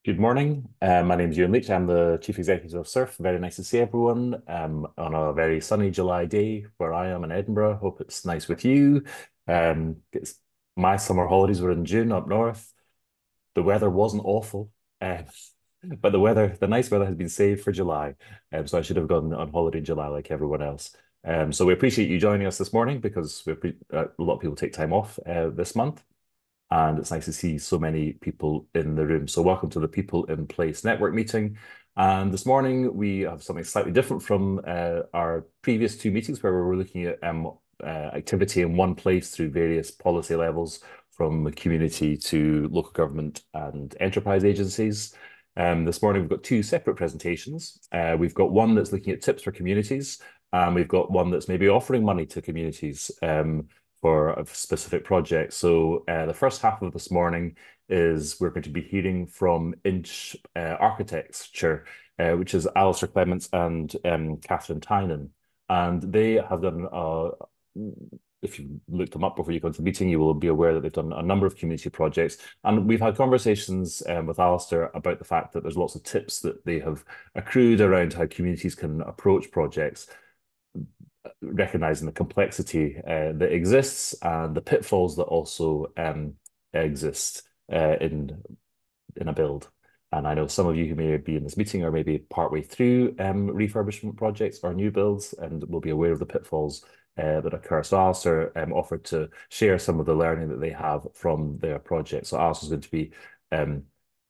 Good morning. My name is Ewan Leach. I'm the Chief Executive of Surf. Very nice to see everyone on a very sunny July day where I am in Edinburgh. Hope it's nice with you. My summer holidays were in June up north. The weather wasn't awful, but the nice weather has been saved for July. So I should have gone on holiday in July like everyone else. So we appreciate you joining us this morning because a lot of people take time off this month and it's nice to see so many people in the room. So welcome to the People in Place network meeting. And this morning we have something slightly different from our previous two meetings where we were looking at activity in one place through various policy levels from the community to local government and enterprise agencies. This morning we've got two separate presentations. We've got one that's looking at tips for communities, and we've got one that's maybe offering money to communities for a specific project. So the first half of this morning is we're going to be hearing from Inch Architecture, which is Alistair Clements and Catherine Tynan. And they have done, if you looked them up before you go to the meeting, you will be aware that they've done a number of community projects. And we've had conversations with Alistair about the fact that there's lots of tips that they have accrued around how communities can approach projects, recognizing the complexity that exists and the pitfalls that also exist in a build. And I know some of you who may be in this meeting are maybe partway through refurbishment projects or new builds and will be aware of the pitfalls that occur. So Alistair offered to share some of the learning that they have from their project. So Alistair's going to be,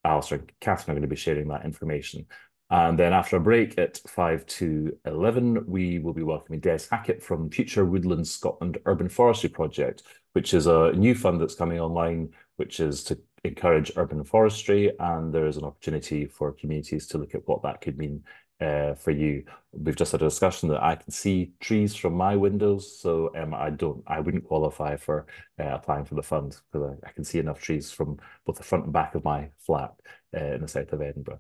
Alistair and Catherine are going to be sharing that information. And then after a break at 5 to 11, we will be welcoming Des Hackett from Future Woodlands Scotland Urban Forestry Project, which is a new fund that's coming online, which is to encourage urban forestry. And there is an opportunity for communities to look at what that could mean for you. We've just had a discussion that I can see trees from my windows, so I wouldn't qualify for applying for the fund because I can see enough trees from both the front and back of my flat in the south of Edinburgh.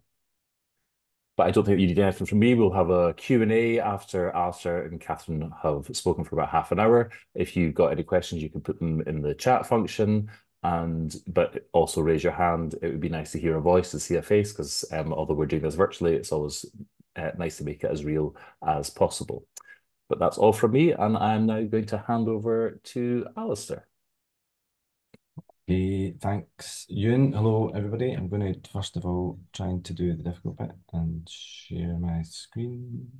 But I don't think you need anything from me. We'll have a Q&A after Alistair and Catherine have spoken for about half an hour. If you've got any questions, you can put them in the chat function, but also raise your hand. It would be nice to hear a voice and see a face because although we're doing this virtually, it's always nice to make it as real as possible. But that's all from me, and I'm now going to hand over to Alistair. Okay, thanks, Ewan. Hello, everybody. I'm going to first of all trying to do the difficult bit and share my screen.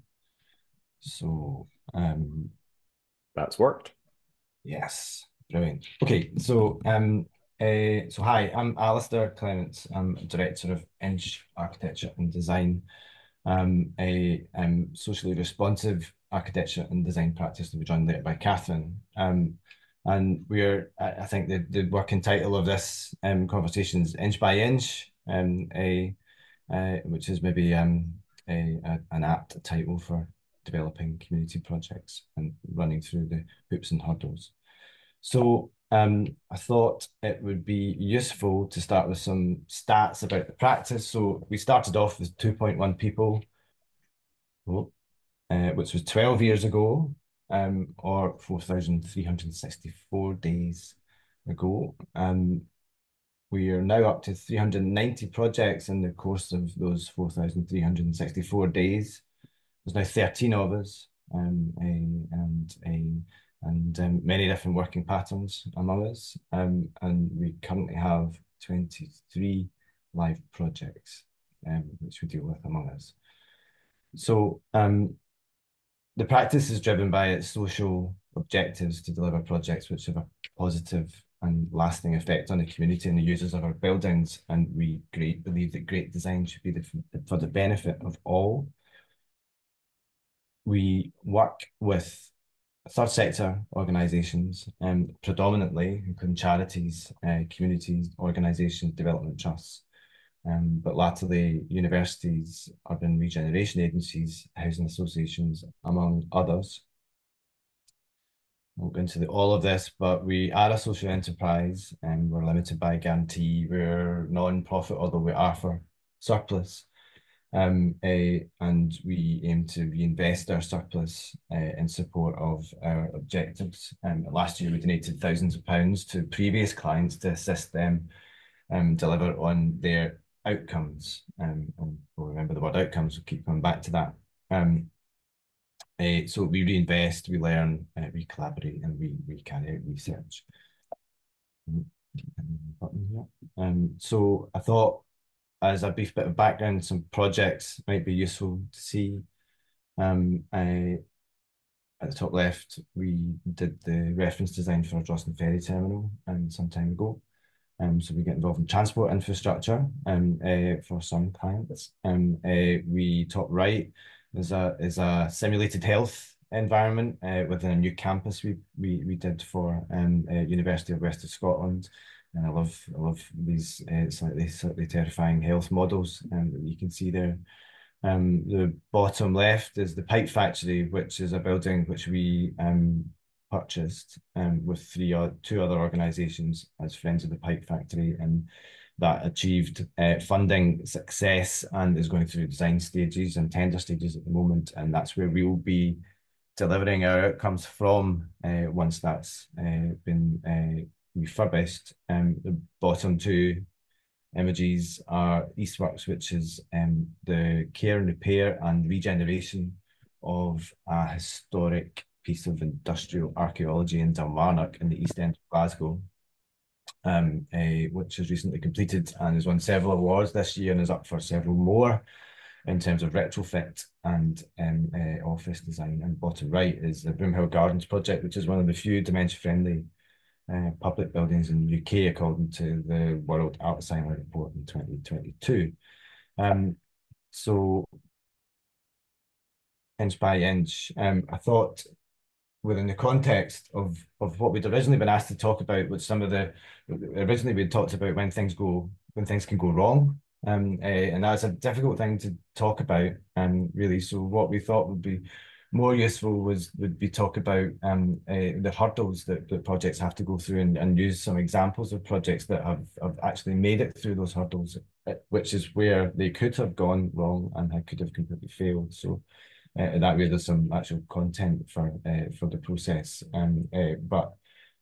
So, that's worked. Yes, brilliant. Okay, so hi, I'm Alistair Clements. I'm Director of Inch Architecture and Design, a socially responsive architecture and design practice to be joined later by Catherine. And I think the working title of this conversation is Inch by Inch, which is maybe an apt title for developing community projects and running through the hoops and hurdles. So I thought it would be useful to start with some stats about the practice. So we started off with 2.1 people, which was 12 years ago, or 4,364 days ago. We are now up to 390 projects in the course of those 4,364 days. There's now 13 of us, and many different working patterns among us. And we currently have 23 live projects, which we deal with among us. So the practice is driven by its social objectives to deliver projects which have a positive and lasting effect on the community and the users of our buildings. And we believe that great design should be for the benefit of all. We work with third sector organisations, predominantly including charities, communities, organisations, development trusts, but latterly universities, urban regeneration agencies, housing associations, among others. I won't go into all of this, but we are a social enterprise and we're limited by guarantee. We're non-profit, although we are for surplus. And we aim to reinvest our surplus in support of our objectives. Last year, we donated thousands of pounds to previous clients to assist them deliver on their outcomes. And we'll remember the word outcomes, we'll keep coming back to that. So we reinvest, we learn, we collaborate, and we carry out research. So I thought, as a brief bit of background, some projects might be useful to see. At the top left, we did the reference design for a Jocelyn Ferry terminal some time ago. So we get involved in transport infrastructure for some clients. We top right is a simulated health environment within a new campus we did for University of West of Scotland. And I love these slightly terrifying health models that you can see there. The bottom left is the pipe factory, which is a building which we purchased with two other organisations as Friends of the Pipe Factory, and that achieved funding success and is going through design stages and tender stages at the moment, and that's where we will be delivering our outcomes from once that's been refurbished. The bottom two images are Eastworks, which is the care and repair and regeneration of a historic piece of industrial archaeology in Dalmarnock in the East End of Glasgow, which was recently completed and has won several awards this year and is up for several more in terms of retrofit and office design. And bottom right is the Broomhill Gardens project, which is one of the few dementia-friendly public buildings in the UK, according to the World Alzheimer Report in 2022. So inch by inch, I thought within the context of what we'd originally been asked to talk about, which originally we'd talked about when things can go wrong. And that's a difficult thing to talk about, really. So what we thought would be more useful would be talk about the hurdles that projects have to go through and use some examples of projects that have actually made it through those hurdles, which is where they could have gone wrong and could have completely failed. So that way there's some actual content for the process. But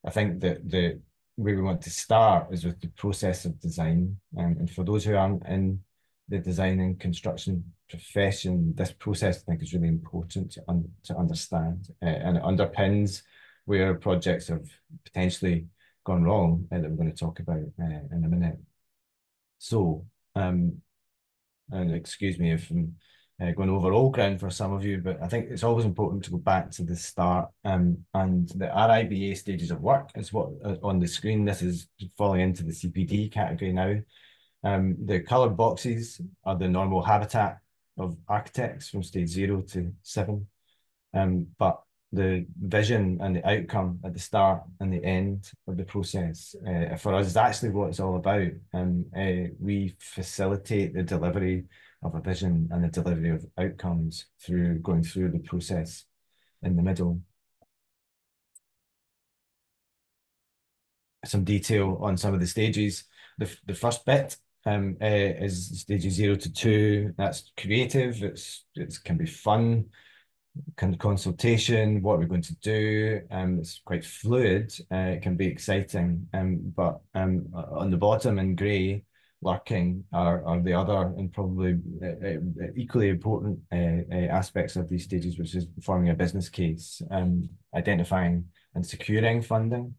I think that the where we want to start is with the process of design. And for those who aren't in the design and construction profession, this process I think is really important to understand, and it underpins where projects have potentially gone wrong that we're going to talk about in a minute. So, and excuse me if I'm going over old ground for some of you, but I think it's always important to go back to the start. And the RIBA stages of work is what on the screen. This is falling into the CPD category now. The coloured boxes are the normal habitat of architects from stage 0 to 7. But the vision and the outcome at the start and the end of the process for us is actually what it's all about. We facilitate the delivery of a vision and the delivery of outcomes through going through the process in the middle. Some detail on some of the stages. The first bit is stages 0 to 2. That's creative. It can be fun. Consultation, what we're going to do. It's quite fluid. It can be exciting. But on the bottom in grey, lurking are the other and probably equally important aspects of these stages, which is forming a business case, identifying and securing funding.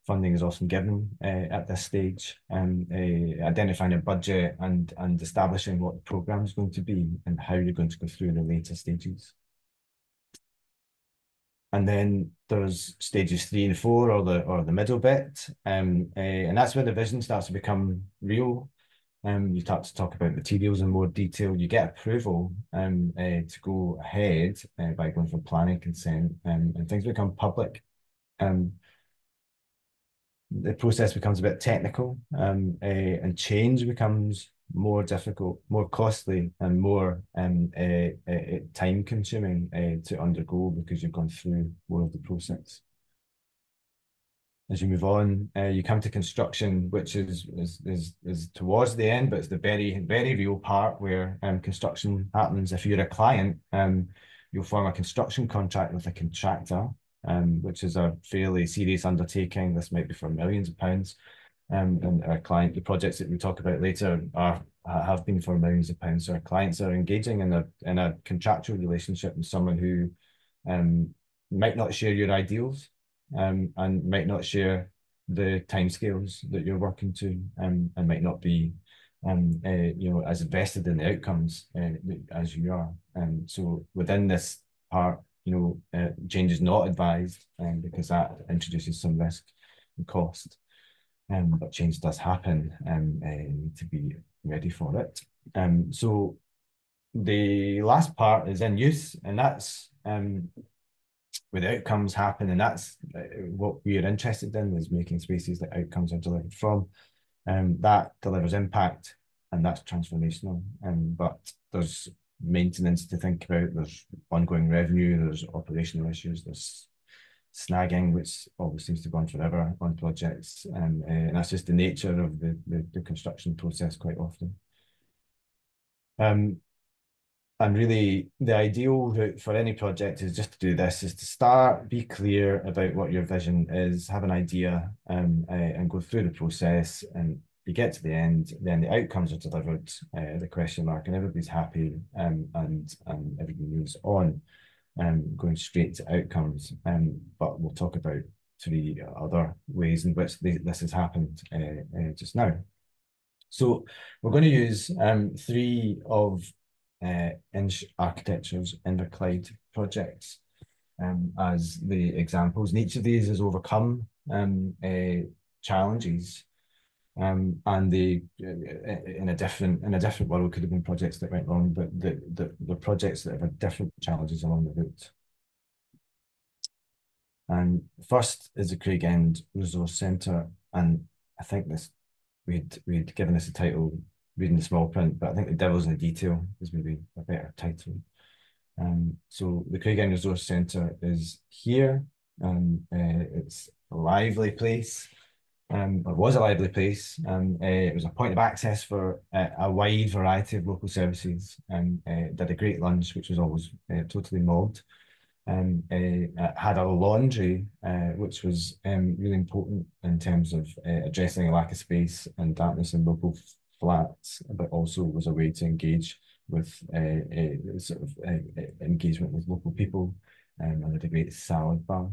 Funding is often given at this stage, identifying a budget and establishing what the program is going to be and how you're going to go through the later stages. And then there's stages 3 and 4, or the middle bit, and that's where the vision starts to become real. You start to talk about materials in more detail. You get approval to go ahead by going for planning consent, and things become public. The process becomes a bit technical, and change becomes more difficult, more costly, and more time consuming to undergo because you've gone through more of the process. As you move on, you come to construction, which is towards the end, but it's the very, very real part where construction happens. If you're a client, you'll form a construction contract with a contractor, which is a fairly serious undertaking. This might be for millions of pounds. And our client, the projects that we talk about later are have been for millions of pounds. So our clients are engaging in a contractual relationship with someone who um, might not share your ideals and might not share the timescales that you're working to, and might not be as invested in the outcomes as you are. So within this part, change is not advised, because that introduces some risk and cost. But change does happen, and you need to be ready for it. So the last part is in use, and that's where the outcomes happen, and that's what we are interested in, is making spaces that outcomes are delivered from. That delivers impact, and that's transformational. But there's maintenance to think about. There's ongoing revenue. There's operational issues. There's snagging, which always seems to go on forever on projects, and that's just the nature of the construction process quite often. Um, and really, the ideal route for any project is just to do this: is to start, be clear about what your vision is, have an idea, and go through the process. And you get to the end, then the outcomes are delivered, the question mark, and everybody's happy, and everybody moves on, going straight to outcomes. But we'll talk about three other ways in which this has happened just now. So we're going to use three of Inch Architecture's Inverclyde projects as the examples. And each of these has overcome challenges, and they in a different world could have been projects that went wrong, but the projects that have had different challenges along the route. And first is the Craig End Resource Centre, and I think we'd given this a title, reading the small print, but I think the devil's in the detail is maybe a better title. So the Craig End Resource Centre is here. It's a lively place. It was a lively place. It was a point of access for a wide variety of local services. Did a great lunch, which was always totally mobbed. Had a laundry, which was really important in terms of addressing a lack of space and darkness in local flats, but also was a way to engage with engagement with local people, and had a great salad bar.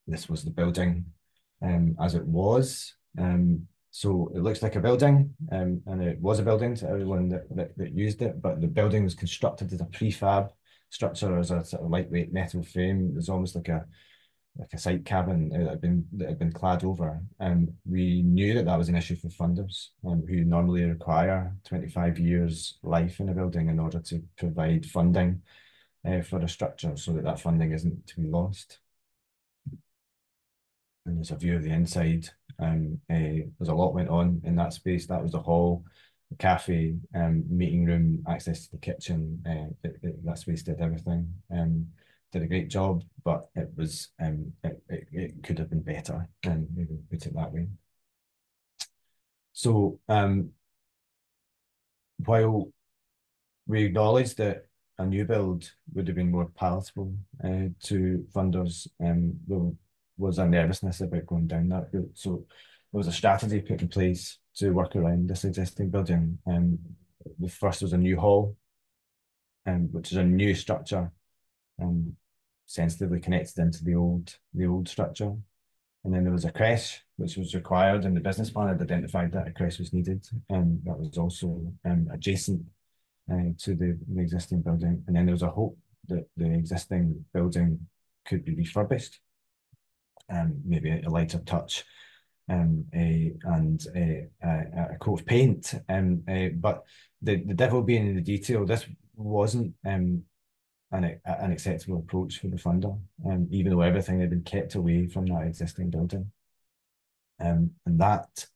This was the building as it was. So it looks like a building, and it was a building to everyone that used it, but the building was constructed as a prefab structure, as a sort of lightweight metal frame. It was almost like a site cabin that had been clad over. And we knew that was an issue for funders, who normally require 25 years life in a building in order to provide funding for a structure, so that funding isn't to be lost. And there's a view of the inside. There's a lot went on in that space. That was the hall, the cafe, meeting room, access to the kitchen. That space did everything. Did a great job, but it could have been better, and maybe put it that way. So while we acknowledge that a new build would have been more palatable to funders, there was a nervousness about going down that route. So there was a strategy put in place to work around this existing building. The first was a new hall, which is a new structure, sensitively connected into the old structure. And then there was a creche, which was required, and the business plan had identified that a creche was needed, and that was also adjacent to the existing building. And then there was a hope that the existing building could be refurbished, maybe a lighter touch, and a coat of paint. But the devil being in the detail, this wasn't an acceptable approach for the funder, even though everything had been kept away from that existing building. And that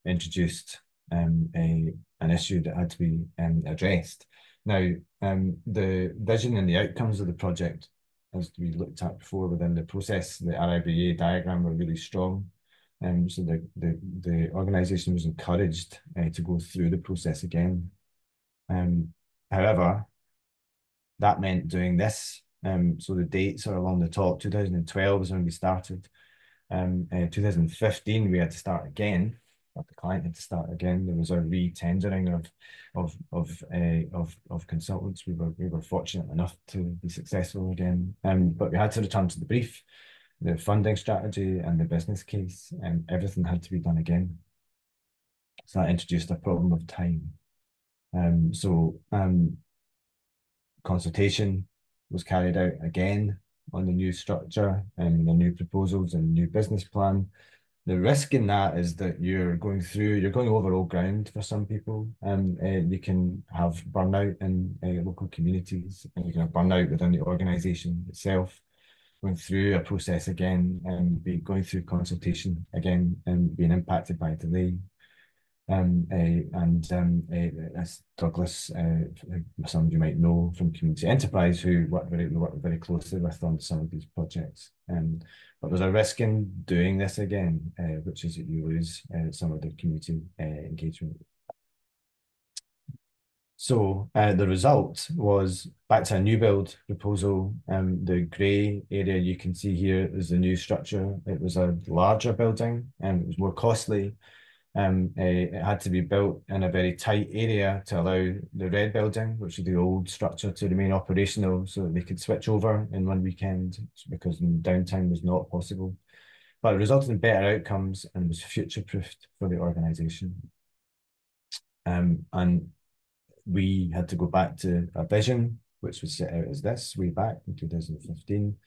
introduced an issue that had to be addressed. Now, the vision and the outcomes of the project, as we looked at before within the process, the RIBA diagram were really strong. So the organisation was encouraged to go through the process again. However, that meant doing this. So the dates are along the top. 2012 is when we started. 2015, we had to start again. but the client had to start again. There was a re-tendering of consultants. We were fortunate enough to be successful again, but we had to return to the brief, the funding strategy, and the business case, and everything had to be done again. So that introduced a problem of time. Consultation was carried out again on the new structure and the new proposals and new business plan. The risk in that is that you're going over old ground for some people. You can have burnout in local communities, and you can have burnout within the organisation itself. Going through a process again and be going through consultation again and being impacted by delay. As Douglas, some of you might know from Community Enterprise, who we work very closely with on some of these projects. But there's a risk in doing this again, which is that you lose some of the community engagement. So the result was back to a new build proposal. The grey area you can see here is the new structure. It was a larger building and it was more costly. It had to be built in a very tight area to allow the red building, which is the old structure, to remain operational so that they could switch over in one weekend because downtime was not possible. But it resulted in better outcomes and was future-proofed for the organisation. And we had to go back to a vision, which was set out as this way back in 2015.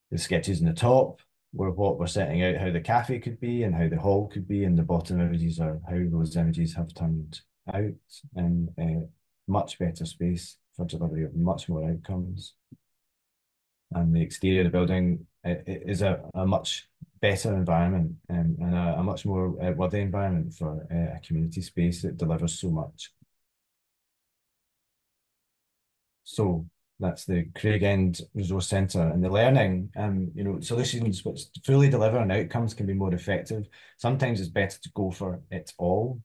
The sketches in the top were what we're setting out how the cafe could be and how the hall could be, and the bottom images are how those images have turned out in a much better space for delivery of much more outcomes. And the exterior of the building is a much better environment and a much more worthy environment for a community space that delivers so much. So that's the Craig End Resource Centre, and the learning, solutions which fully deliver on outcomes can be more effective. Sometimes it's better to go for it all,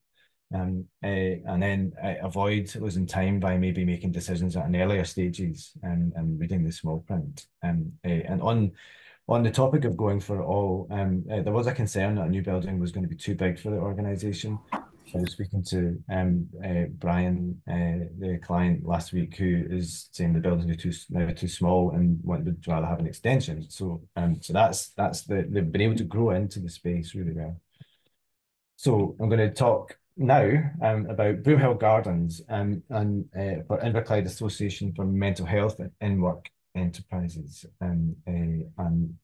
and then avoid losing time by maybe making decisions at an earlier stages and reading the small print. And on the topic of going for it all, there was a concern that a new building was going to be too big for the organisation. I was speaking to Brian, the client last week, who is saying the buildings are too small and would rather have an extension. So that's they've been able to grow into the space really well. So I'm going to talk now about Broomhill Gardens and for Inverclyde Association for Mental Health in Work Enterprises, and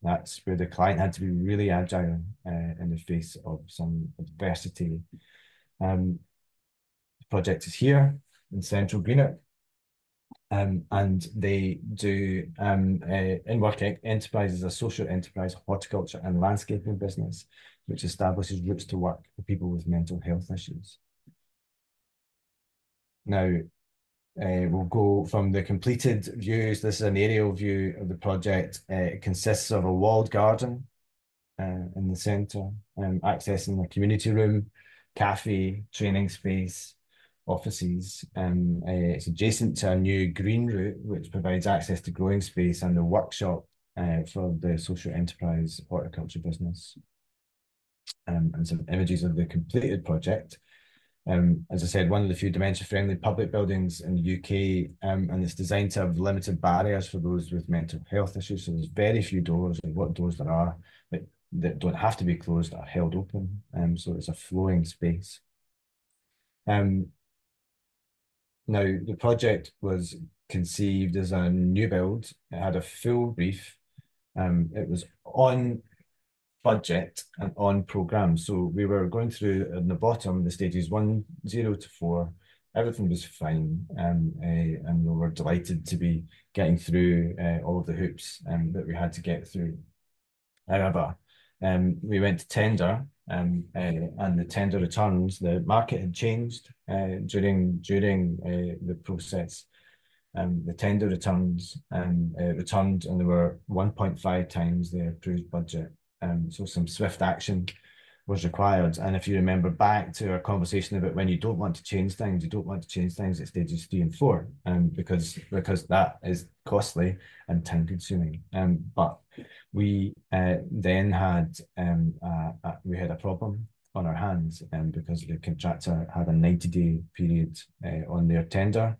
that's where the client had to be really agile in the face of some adversity. The project is here in central Greenock, and they do in Work Enterprises, a social enterprise, horticulture and landscaping business, which establishes routes to work for people with mental health issues. Now, we'll go from the completed views. This is an aerial view of the project. It consists of a walled garden in the centre, accessing a community room, cafe, training space, offices. It's adjacent to a new green route, which provides access to growing space and the workshop for the social enterprise horticulture business. And some images of the completed project. As I said, one of the few dementia-friendly public buildings in the UK, and it's designed to have limited barriers for those with mental health issues. So there's very few doors, and what doors there are that don't have to be closed are held open. So it's a flowing space. Now, the project was conceived as a new build. It had a full brief. It was on budget and on program. So we were going through in the bottom, the stages 1, 0 to 4. Everything was fine, and we were delighted to be getting through all of the hoops that we had to get through. However, we went to tender, and the tender returns. The market had changed during the process. The tender returns returned, and they were 1.5 times the approved budget. So some swift action was required. And if you remember back to our conversation about when you don't want to change things, you don't want to change things at stages 3 and 4, because that is costly and time consuming. But we then had we had a problem on our hands, because the contractor had a 90-day period on their tender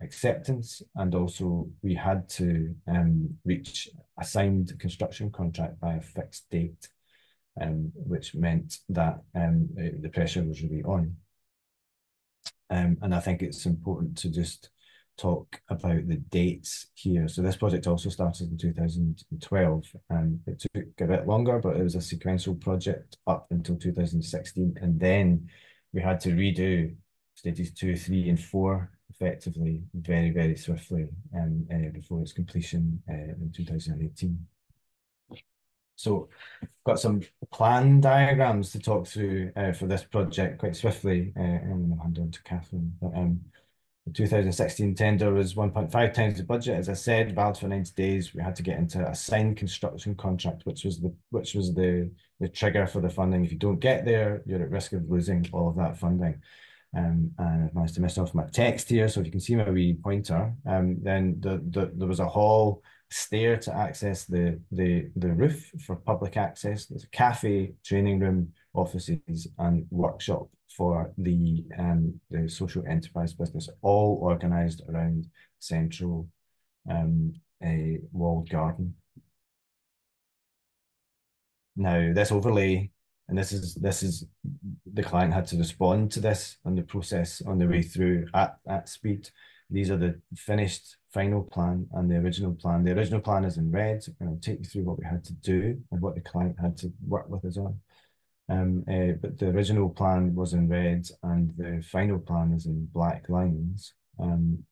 acceptance, and also we had to reach a signed construction contract by a fixed date, which meant that the pressure was really on. And I think it's important to just talk about the dates here. So this project also started in 2012, and it took a bit longer, but it was a sequential project up until 2016. And then we had to redo stages 2, 3, and 4 effectively very, very swiftly before its completion in 2018. So got some plan diagrams to talk through for this project quite swiftly, and I'll hand on to Catherine. But, the 2016 tender was 1.5 times the budget, as I said, valid for 90 days. We had to get into a signed construction contract, which was the trigger for the funding. If you don't get there, you're at risk of losing all of that funding. And I've managed to miss off my text here, so if you can see my wee pointer, then there was a hall stair to access the roof for public access. There's a cafe, training room, offices, and workshop for the social enterprise business, all organised around central a walled garden. Now, this overlay, and this is the client had to respond to this and the process on the way through at speed. These are the finished final plan and the original plan. The original plan is in red, and I'll take you through what we had to do and what the client had to work with us on. But the original plan was in red and the final plan is in black lines.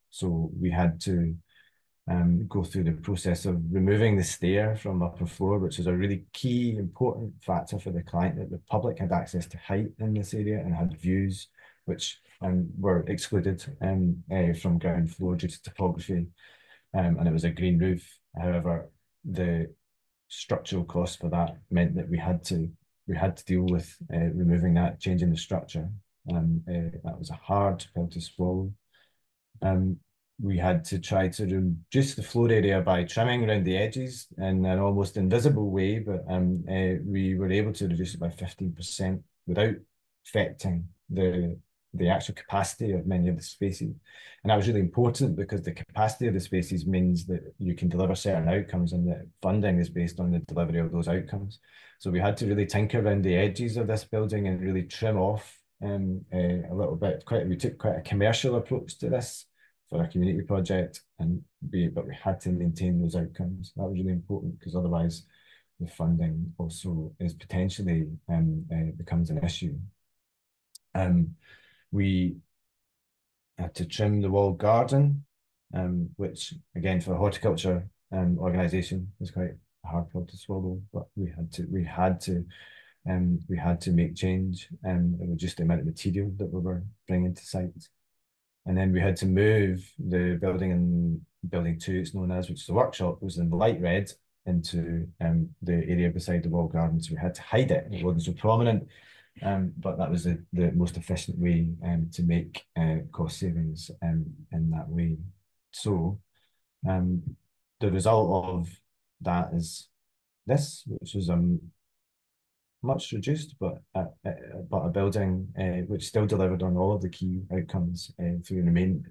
So we had to go through the process of removing the stair from upper floor, which is a really key, important factor for the client, that the public had access to height in this area and had views which were excluded from ground floor due to topography, and it was a green roof. However, the structural cost for that meant that we had to deal with removing that, changing the structure. That was a hard pill to swallow. We had to try to reduce the floor area by trimming around the edges in an almost invisible way, but we were able to reduce it by 15% without affecting the actual capacity of many of the spaces. And that was really important because the capacity of the spaces means that you can deliver certain outcomes, and the funding is based on the delivery of those outcomes. So we had to really tinker around the edges of this building and really trim off a little bit. We took quite a commercial approach to this for a community project, but we had to maintain those outcomes. That was really important, because otherwise the funding also is potentially becomes an issue. We had to trim the walled garden, which again for a horticulture organisation was quite a hard pill to swallow, but we had to make change and reduce the amount of material that we were bringing to site. And then we had to move the building in building 2, it's known as, which is the workshop, was in light red, into the area beside the walled garden. So we had to hide it. It wasn't so prominent, but that was the most efficient way to make cost savings in that way. So the result of that is this, which was much reduced, but a building which still delivered on all of the key outcomes through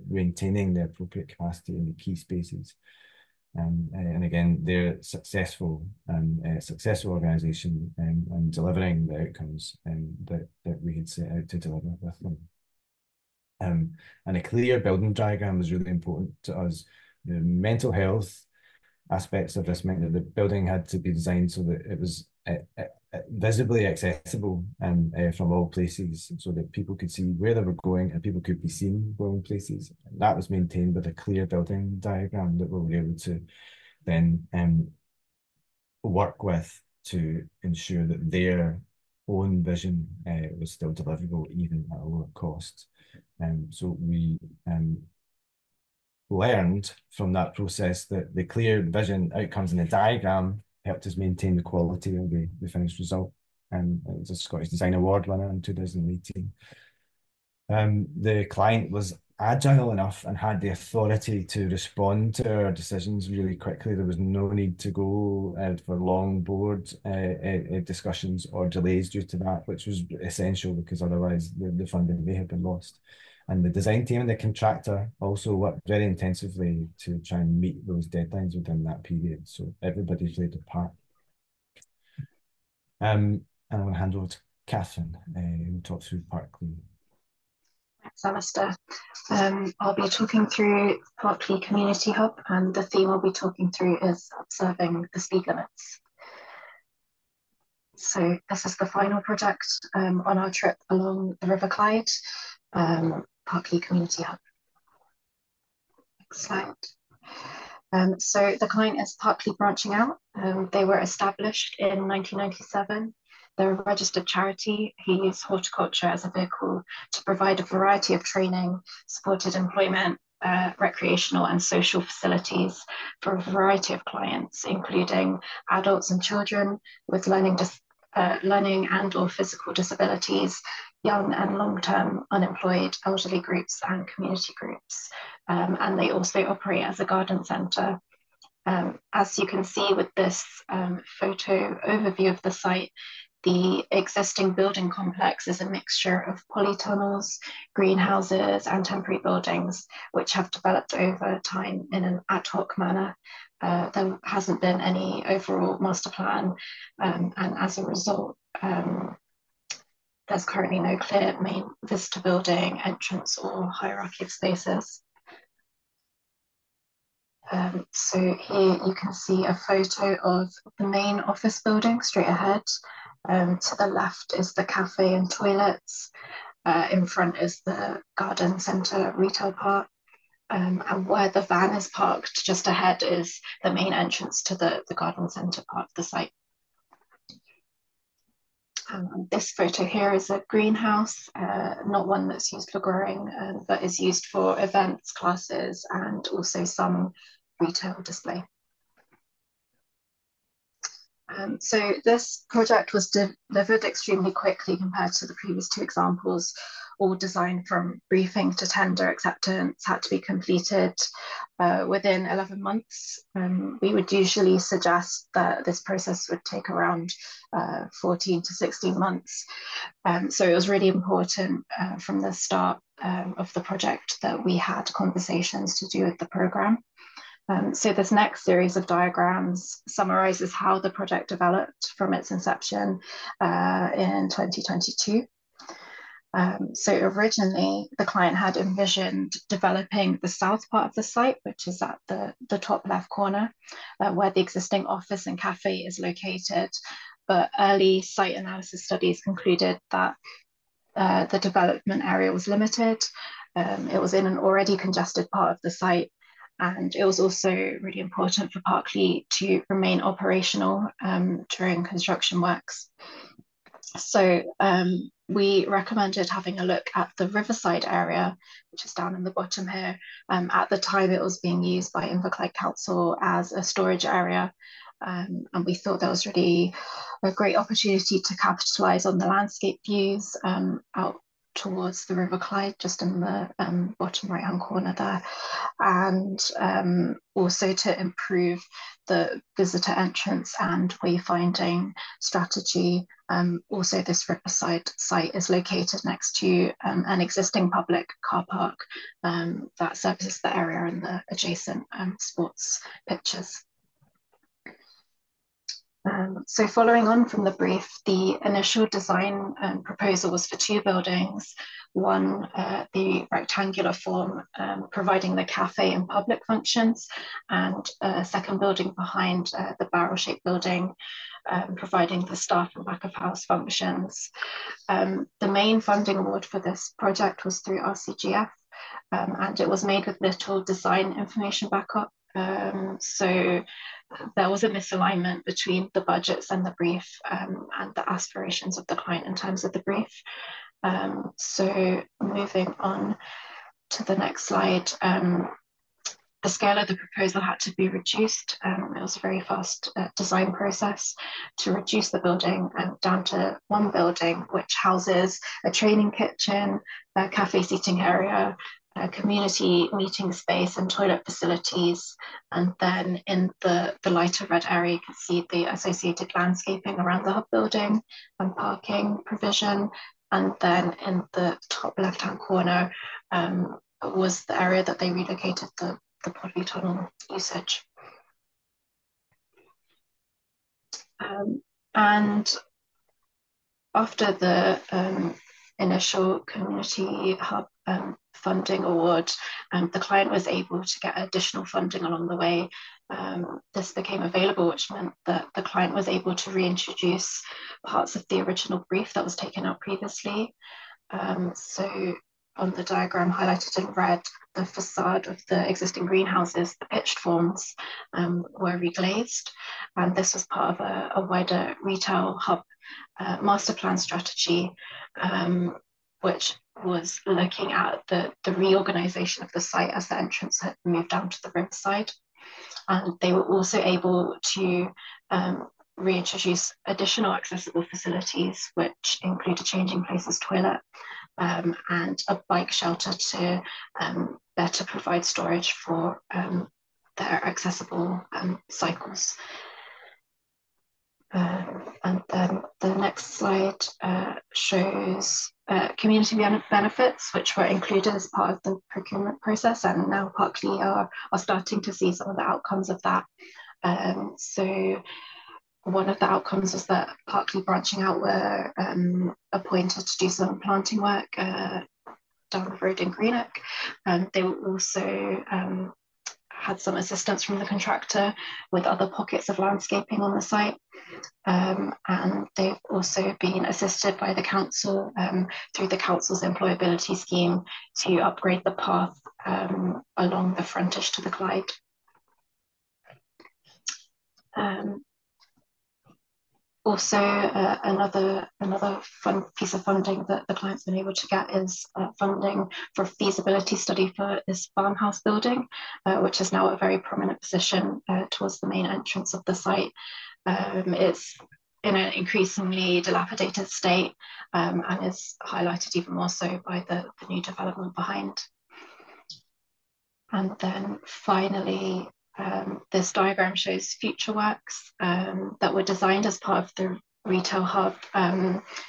maintaining the appropriate capacity in the key spaces. And again, they're successful organisation and delivering the outcomes that we had set out to deliver with them. And a clear building diagram is really important to us. The mental health aspects of this meant that the building had to be designed so that it was visibly accessible from all places, so that people could see where they were going and people could be seen going places. And that was maintained with a clear building diagram that we were able to then work with to ensure that their own vision was still deliverable, even at a lower cost. So we learned from that process that the clear vision outcomes in the diagram helped us maintain the quality of the finished result. And it was a Scottish Design Award winner in 2018. The client was agile enough and had the authority to respond to our decisions really quickly. There was no need to go for long board discussions or delays due to that, which was essential because otherwise the funding may have been lost. And the design team and the contractor also worked very intensively to try and meet those deadlines within that period. So everybody played a part. And I'm going to hand over to Catherine, who will talk through Parkley. Thanks, Alistair. I'll be talking through Parkley Community Hub, and the theme I'll be talking through is observing the speed limits. So this is the final project on our trip along the River Clyde, Parkley Community Hub. Next slide. So the client is Parkley Branching Out. They were established in 1997. They're a registered charity who use horticulture as a vehicle to provide a variety of training, supported employment, recreational and social facilities for a variety of clients, including adults and children with learning and or physical disabilities, young and long-term unemployed elderly groups and community groups. And they also operate as a garden centre. As you can see with this photo overview of the site, the existing building complex is a mixture of polytunnels, greenhouses, and temporary buildings, which have developed over time in an ad hoc manner. There hasn't been any overall master plan, and as a result, there's currently no clear main visitor building, entrance, or hierarchy of spaces. So here you can see a photo of the main office building straight ahead. To the left is the cafe and toilets. In front is the garden centre retail part. And where the van is parked just ahead is the main entrance to the garden centre part of the site. This photo here is a greenhouse, not one that's used for growing, but is used for events, classes, and also some retail display. So this project was delivered extremely quickly compared to the previous two examples. All design from briefing to tender acceptance had to be completed within 11 months. We would usually suggest that this process would take around 14 to 16 months. So it was really important from the start of the project that we had conversations to do with the programme. So this next series of diagrams summarizes how the project developed from its inception in 2022. So originally, the client had envisioned developing the south part of the site, which is at the top left corner, where the existing office and cafe is located. But early site analysis studies concluded that the development area was limited. It was in an already congested part of the site. And it was also really important for Parkley to remain operational during construction works. So we recommended having a look at the Riverside area, which is down in the bottom here. At the time, it was being used by Inverclyde Council as a storage area. And we thought that was really a great opportunity to capitalise on the landscape views out towards the River Clyde, just in the bottom right-hand corner there, and also to improve the visitor entrance and wayfinding strategy. Also, this Riverside site is located next to an existing public car park that services the area and the adjacent sports pitches. So following on from the brief, the initial design proposal was for two buildings, one the rectangular form providing the cafe and public functions, and a second building behind the barrel-shaped building providing the staff and back of house functions. The main funding award for this project was through RCGF, and it was made with little design information backup. So there was a misalignment between the budgets and the brief and the aspirations of the client in terms of the brief. So moving on to the next slide, the scale of the proposal had to be reduced. It was a very fast design process to reduce the building down to one building, which houses a training kitchen, a cafe seating area, community meeting space and toilet facilities. And then in the lighter red area, you can see the associated landscaping around the hub building and parking provision. And then in the top left-hand corner was the area that they relocated the polytunnel usage. And after the initial community hub funding award, the client was able to get additional funding along the way. This became available, which meant that the client was able to reintroduce parts of the original brief that was taken out previously. So on the diagram highlighted in red, the facade of the existing greenhouses, the pitched forms, were reglazed. And this was part of a wider retail hub master plan strategy, which was looking at the reorganization of the site as the entrance had moved down to the riverside. And they were also able to reintroduce additional accessible facilities, which included changing places toilet and a bike shelter to better provide storage for their accessible cycles. And then the next slide shows community benefits, which were included as part of the procurement process, and now Parkley are starting to see some of the outcomes of that. So one of the outcomes was that Parkley branching out were appointed to do some planting work down the road in Greenock. They were also had some assistance from the contractor with other pockets of landscaping on the site. And they've also been assisted by the council through the council's employability scheme to upgrade the path along the frontage to the Clyde. Also, another fun piece of funding that the client's been able to get is funding for a feasibility study for this farmhouse building, which is now a very prominent position towards the main entrance of the site. It's in an increasingly dilapidated state and is highlighted even more so by the new development behind. And then finally, this diagram shows future works that were designed as part of the retail hub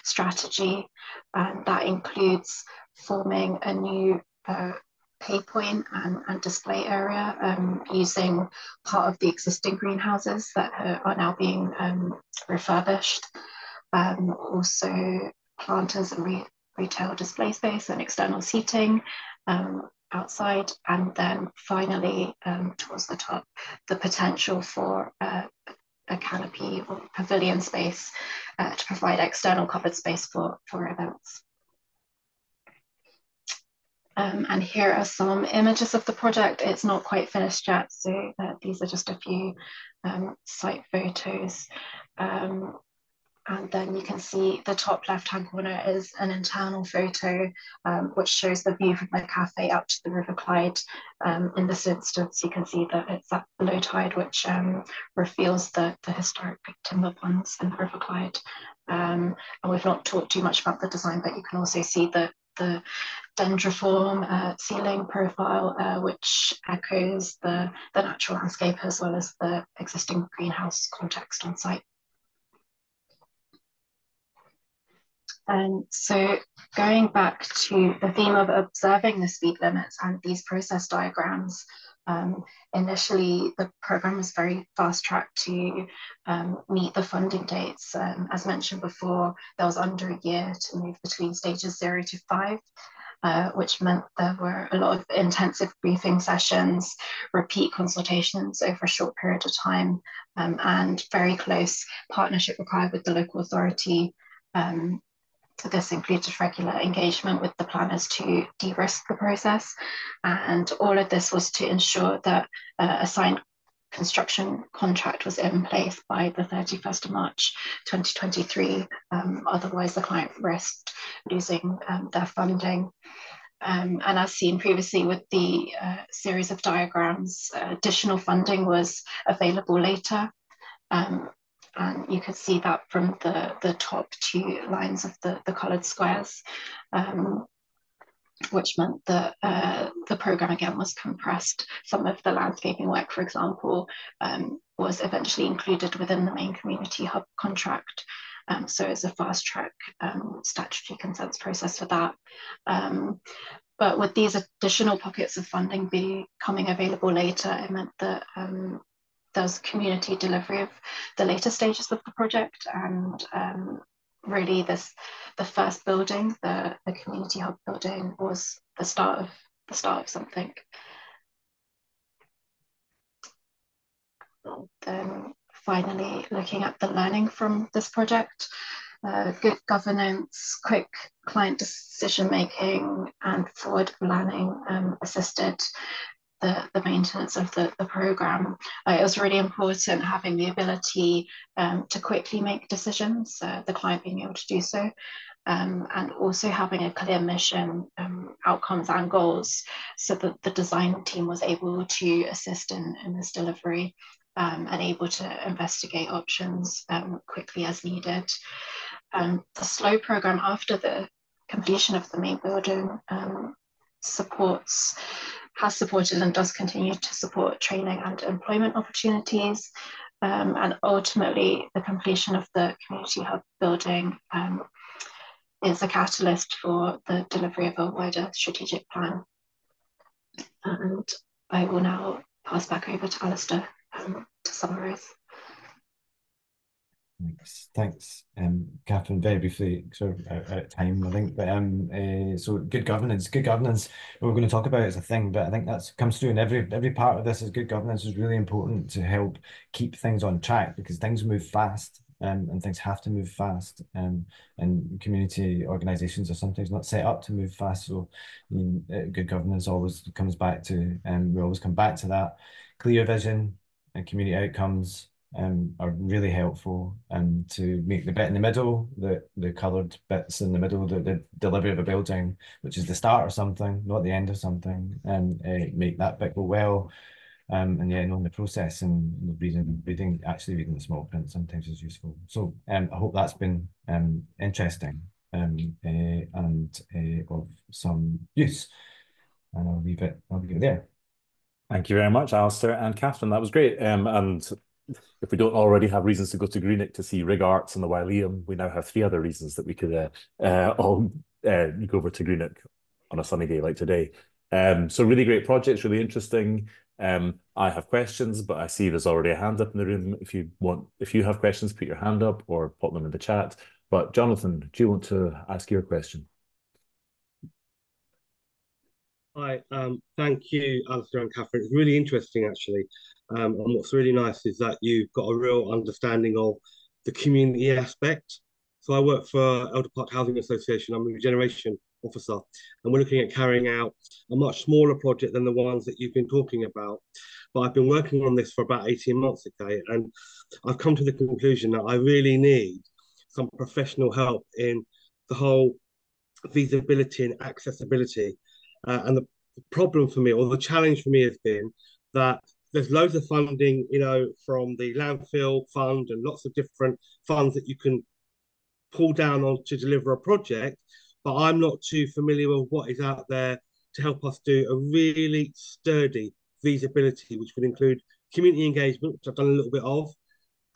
strategy, and that includes forming a new pay point and display area using part of the existing greenhouses that are now being refurbished. Also planters and retail display space and external seating outside, and then finally towards the top, the potential for a canopy or pavilion space to provide external covered space for events. And here are some images of the project. It's not quite finished yet, so these are just a few site photos. And then you can see the top left-hand corner is an internal photo, which shows the view from the cafe out to the River Clyde. In this instance, you can see that it's at low tide, which reveals the historic big timber ponds in the River Clyde. And we've not talked too much about the design, but you can also see the dendriform ceiling profile, which echoes the natural landscape as well as the existing greenhouse context on site. And so going back to the theme of observing the speed limits and these process diagrams, initially the program was very fast-tracked to meet the funding dates. As mentioned before, there was under a year to move between stages 0 to 5, which meant there were a lot of intensive briefing sessions, repeat consultations over a short period of time, and very close partnership required with the local authority. So this included regular engagement with the planners to de-risk the process. And all of this was to ensure that a signed construction contract was in place by the 31st of March 2023. Otherwise, the client risked losing their funding. And as seen previously with the series of diagrams, additional funding was available later. And you can see that from the top two lines of the coloured squares. which meant that the program again was compressed. Some of the landscaping work, for example, was eventually included within the main community hub contract. So it's a fast track statutory consents process for that. But with these additional pockets of funding becoming available later, it meant that there was community delivery of the later stages of the project, and really the first building, the community hub building, was the start of something. Then finally, looking at the learning from this project, good governance, quick client decision making, and forward planning assisted the maintenance of the program. It was really important having the ability to quickly make decisions, the client being able to do so, and also having a clear mission, outcomes and goals, so that the design team was able to assist in this delivery, and able to investigate options quickly as needed. The slow program after the completion of the main building has supported and does continue to support training and employment opportunities. And ultimately, the completion of the community hub building is a catalyst for the delivery of a wider strategic plan. And I will now pass back over to Alistair to summarise. Thanks, Catherine. Very briefly, sort of out of time, I think. But so good governance. Good governance. What we're going to talk about is a thing, but I think that comes through in every part of this. Is good governance is really important to help keep things on track, because things move fast, and things have to move fast. And community organisations are sometimes not set up to move fast. So good governance always comes back to, we always come back to that clear vision and community outcomes. Are really helpful, to make the bit in the middle, the coloured bits in the middle, the delivery of a building, which is the start of something, not the end of something, and make that bit go well. And yeah, knowing the process and reading the small print sometimes is useful. So I hope that's been interesting and of some use. And I'll leave it there. Thank you very much, Alistair and Catherine. That was great. And if we don't already have reasons to go to Greenock to see Rig Arts and the Wyliam, we now have 3 other reasons that we could all go over to Greenock on a sunny day like today. So really great projects, really interesting. I have questions, but I see there's already a hand up in the room. If you have questions, put your hand up or pop them in the chat. But Jonathan, do you want to ask your question? Hi, thank you, Alistair and Catherine. It's really interesting, actually. And what's really nice is that you've got a real understanding of the community aspect. So I work for Elder Park Housing Association. I'm a regeneration officer, and we're looking at carrying out a much smaller project than the ones that you've been talking about. But I've been working on this for about 18 months, okay, and I've come to the conclusion that I really need some professional help in the whole feasibility and accessibility. And the problem for me, or the challenge for me, has been that there's loads of funding, from the landfill fund and lots of different funds that you can pull down on to deliver a project. But I'm not too familiar with what is out there to help us do a really sturdy feasibility, which would include community engagement, which I've done a little bit of,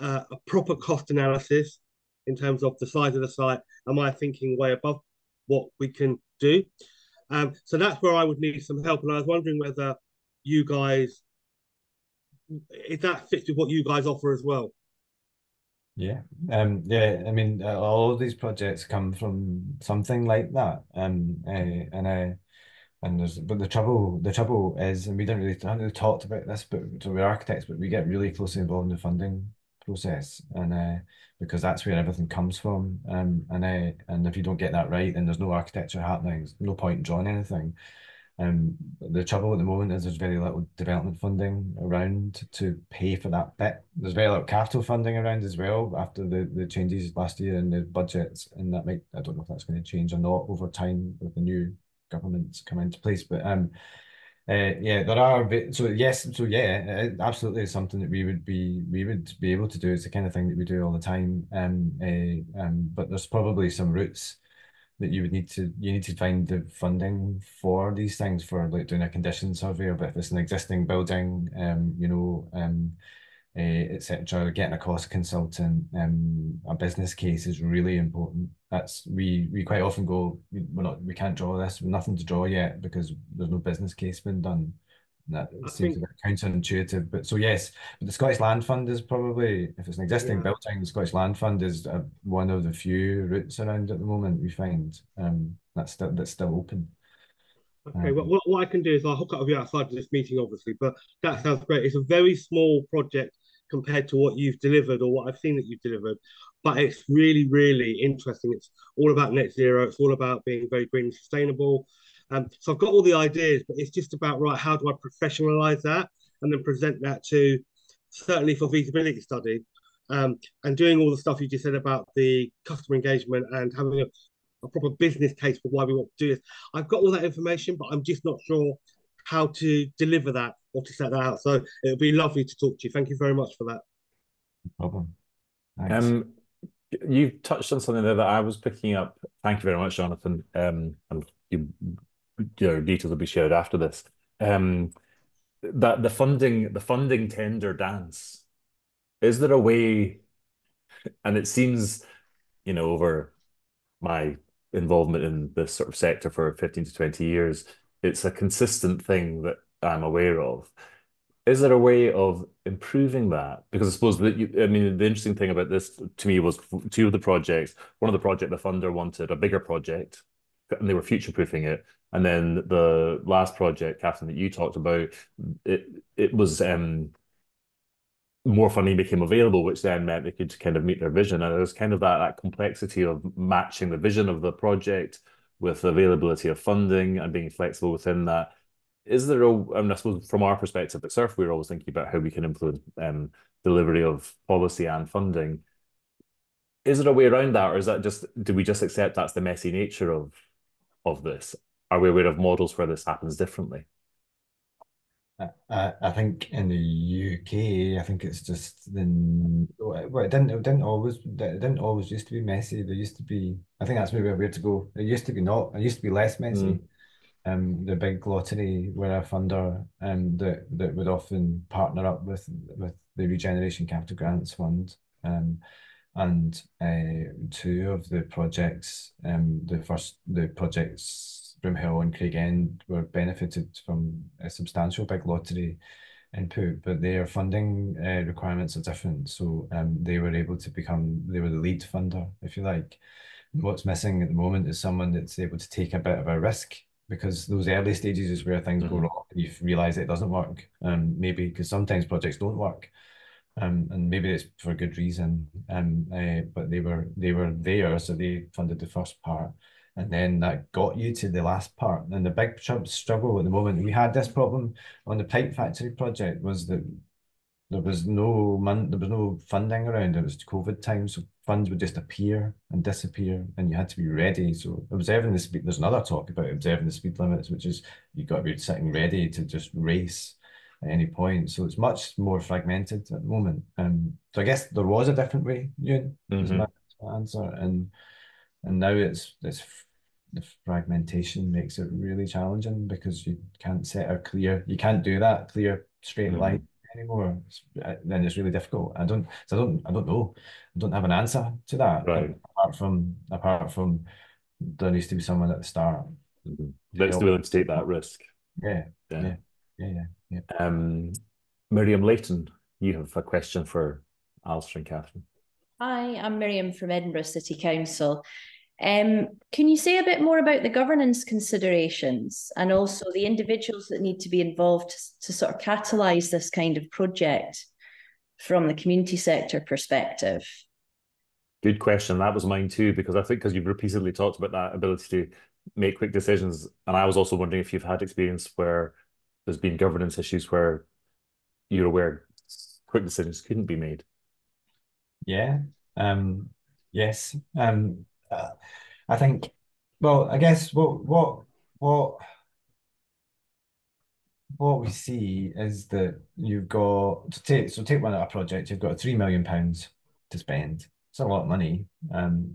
a proper cost analysis in terms of the size of the site. Am I thinking way above what we can do? So that's where I would need some help. And I was wondering whether you guys, if that fits with what you guys offer as well. Yeah, yeah. I mean, all of these projects come from something like that, but the trouble is, and we haven't really talked about this, but so we're architects, but we get really closely involved in the funding process, and because that's where everything comes from, and if you don't get that right, then there's no architecture happening. There's no point in drawing anything. The trouble at the moment is there's very little development funding around to pay for that bit. There's very little capital funding around as well after the changes last year in the budgets, and that I don't know if that's going to change or not over time with the new governments come into place. But yeah, there are yeah, it absolutely is something that we would be able to do. It's the kind of thing that we do all the time. But there's probably some routes that you need to find the funding for these things, for like doing a condition survey, or if it's an existing building, etc. Getting a cost consultant, a business case is really important. That's we quite often go, we can't draw this, nothing to draw yet because there's no business case been done. That I seems a think, bit counterintuitive, but so yes, but the Scottish Land Fund is probably, if it's an existing yeah. building, the Scottish Land Fund is one of the few routes around at the moment we find, that's still open. Okay, well, Um, what I can do is I'll hook up with you outside of this meeting, obviously, but that sounds great. It's a very small project compared to what you've delivered or what I've seen that you've delivered, but it's really, really interesting. It's all about net zero. It's all about being very green and sustainable. So I've got all the ideas, but it's just about, right, how do I professionalize that and then present that to, certainly for feasibility study, and doing all the stuff you just said about the customer engagement and having a proper business case for why we want to do this. I've got all that information, but I'm just not sure how to deliver that or to set that out. So it would be lovely to talk to you. Thank you very much for that. no problem. Thanks. Um, you touched on something there that I was picking up. Thank you very much, Jonathan. And your details will be shared after this. Um, that the funding tender dance. Is there a way? And it seems, over my involvement in this sort of sector for 15 to 20 years, it's a consistent thing that I'm aware of. Is there a way of improving that? Because I suppose that I mean, the interesting thing about this to me was two of the projects. One of the project, the funder wanted a bigger project, and they were future-proofing it. And then the last project, Catherine, that you talked about, it was more funding became available, which then meant they could kind of meet their vision. And there's kind of that complexity of matching the vision of the project with the availability of funding and being flexible within that. Is there I mean, I suppose from our perspective at Surf, we're always thinking about how we can influence delivery of policy and funding. Is there a way around that, or is that just do we just accept that's the messy nature of this? Are we aware of models where this happens differently? I think in the UK, I think it's just well, it didn't always used to be messy. There used to be, I think that's maybe a way to go. It used to be not. It used to be less messy. Mm. The big lottery were a funder, that would often partner up with the Regeneration Capital Grants Fund, and two of the projects, the projects Broomhill and Craigend were benefited from a substantial big lottery input, but their funding requirements are different. So they were the lead funder, if you like. What's missing at the moment is someone that's able to take a bit of a risk, because those early stages is where things go Mhm. wrong and you realize it doesn't work. Maybe because sometimes projects don't work. And maybe it's for good reason. But they were there, so they funded the first part, and then that got you to the last part. And the big struggle at the moment, we had this problem on the pipe factory project, was that there was no funding around. It was COVID time, so funds would just appear and disappear, and you had to be ready. So observing the speed. There's another talk about observing the speed limits, which is you've got to be sitting ready to just race at any point. So it's much more fragmented at the moment. So I guess there was a different way, Ewan, is my Mhm. answer, and now it's the fragmentation makes it really challenging, because you can't do that clear straight line Mhm. anymore. Then it's really difficult. I don't know. I don't have an answer to that. Right. Apart from there needs to be someone at the start Mhm. to That's help. willing to take that risk. Yeah, Yeah. yeah, yeah, yeah, yeah. Um, Miriam Layton, you have a question for Alistair and Catherine. Hi, I'm Miriam from Edinburgh City Council. Can you say a bit more about the governance considerations and also the individuals that need to be involved to sort of catalyse this kind of project from the community sector perspective? Good question. That was mine too, because I think because you've repeatedly talked about that ability to make quick decisions, and I was also wondering if you've had experience where there's been governance issues where you're aware quick decisions couldn't be made. Yeah. Yes. I think. Well, I guess what what we see is that you've got to take one of a project. You've got £3 million to spend. it's a lot of money.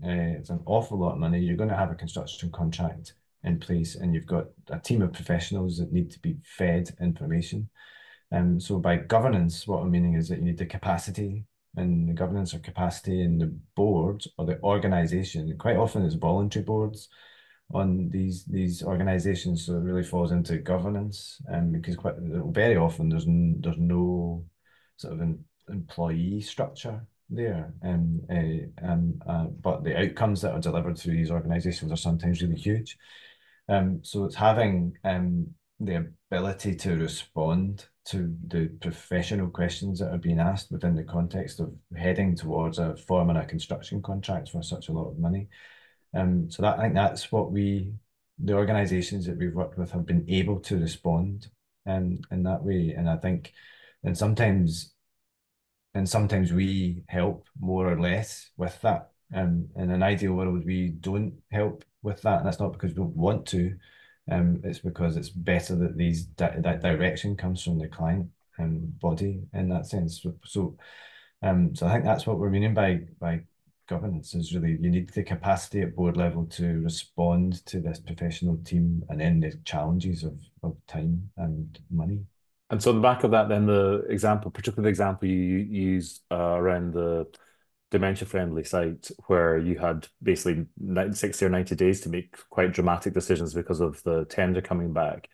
It's an awful lot of money. You're going to have a construction contract in place, and you've got a team of professionals that need to be fed information. So by governance, what I'm meaning is that you need the capacity and the governance or capacity in the board or the organization. Quite often it's voluntary boards on these organizations, so it really falls into governance, because quite very often there's no sort of employee structure there, but the outcomes that are delivered through these organizations are sometimes really huge. So it's having the ability to respond to the professional questions that are being asked within the context of heading towards a forming a construction contract for such a lot of money. So that I think that's what the organisations that we've worked with have been able to respond in that way. And I think, and sometimes we help more or less with that. In an ideal world, we don't help with that, and that's not because we don't want to. It's because it's better that that direction comes from the client body in that sense. So I think that's what we're meaning by governance is really you need the capacity at board level to respond to this professional team and then the challenges of time and money. And so on the back of that, then the example, particularly the example you used around the dementia-friendly site, where you had basically 60 or 90 days to make quite dramatic decisions because of the tender coming back.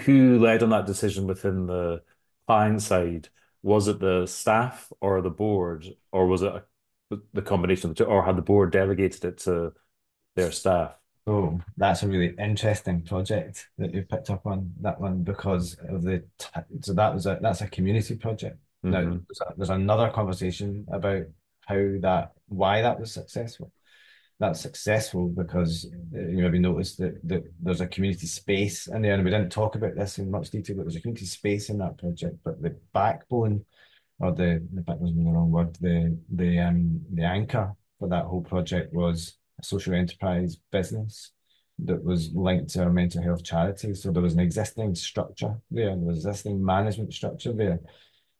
Who led on that decision within the client side? Was it the staff or the board, or was it the combination of the two, or had the board delegated it to their staff? Oh, that's a really interesting project that you picked up on that one because of so that's a community project. Now, Mm-hmm. there's another conversation about why that was successful. That's successful because you maybe noticed that there's a community space in there, and we didn't talk about this in much detail, but there's a community space in that project. But the backbone, or the backbone is the wrong word, the anchor for that whole project was a social enterprise business that was linked to our mental health charity. So there was an existing structure there, and there was existing management structure there,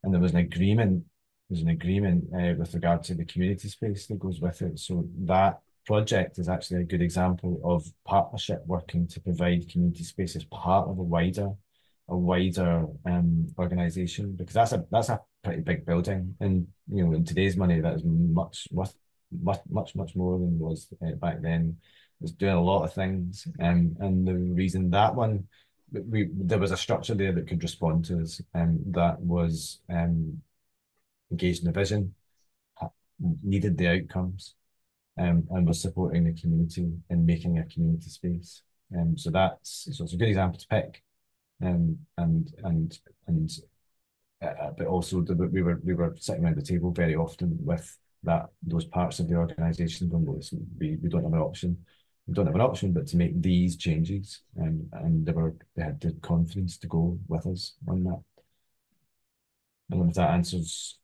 and there was an agreement. There's an agreement with regard to the community space that goes with it. So that project is actually a good example of partnership working to provide community space as part of a wider organization, because that's a pretty big building, and in today's money that is much more than was back then. It's doing a lot of things, and the reason that one there was a structure there that could respond to us, that was engaged in the vision, needed the outcomes, and was supporting the community and making a community space. So it's a good example to pick. And but also we were sitting around the table very often with those parts of the organisation going, well, we don't have an option. We don't have an option but to make these changes, and they had the confidence to go with us on that. I don't know if that answers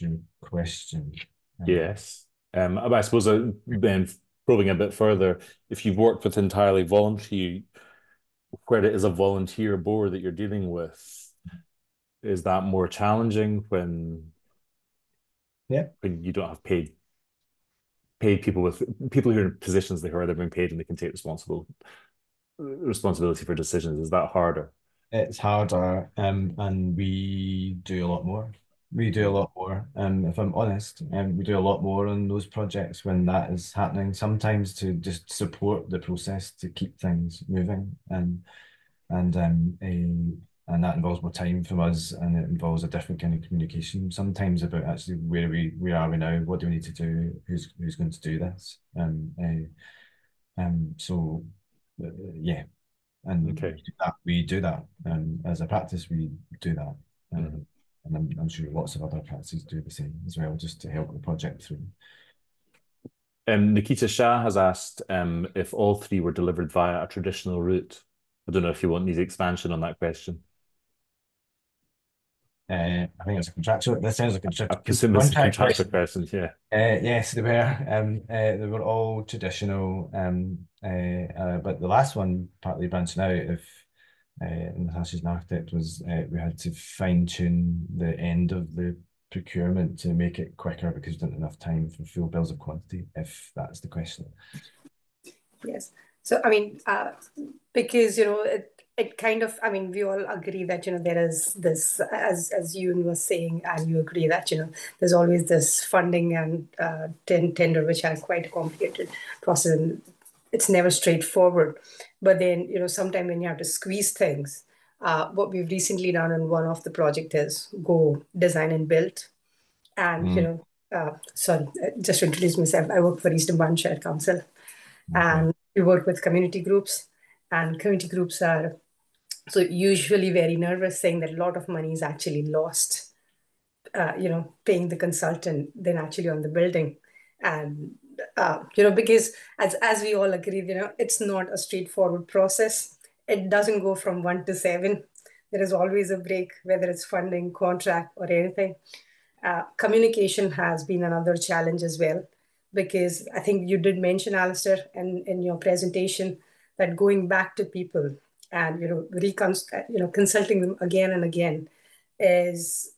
your question. Yes. But I suppose then probing a bit further, if you've worked with entirely voluntary, where it is a volunteer board that you're dealing with, is that more challenging when you don't have paid people with people who are in positions who are being paid and they can take responsibility for decisions? Is that harder? It's harder, and we do a lot more. We do a lot more, if I'm honest, we do a lot more on those projects when that is happening, sometimes to just support the process to keep things moving. And that involves more time from us, and it involves a different kind of communication, sometimes about actually where are we now, what do we need to do, who's going to do this. So yeah. And Okay. we do that. As a practice, we do that. And I'm sure lots of other practices do the same as well, just to help the project through. Nikita Shah has asked if all three were delivered via a traditional route. I don't know if you want any expansion on that question. I think it's a contractual. That sounds like I presume it's a contractual question. Yeah. Yes, they were. They were all traditional. But the last one, partly branching out, Natasha's an architect, was we had to fine tune the end of the procurement to make it quicker because we don't have enough time for full bills of quantity, if that's the question. Yes. So, I mean, because, it kind of, I mean, we all agree that, there is this, as Ewan was saying, and you agree that, there's always this funding and tender, which has quite a complicated process, and it's never straightforward. But then, sometimes when you have to squeeze things, what we've recently done in one of the project is go design and build. And, sorry, just to introduce myself, I work for Eastern Bunshire Council. And we work with community groups, and community groups are so usually very nervous, saying that a lot of money is actually lost, paying the consultant than actually on the building. And, because as we all agree, it's not a straightforward process. It doesn't go from 1 to 7. There is always a break, whether it's funding, contract, or anything. Communication has been another challenge as well, because I think you did mention, Alistair, in your presentation, that going back to people and consulting them again and again is,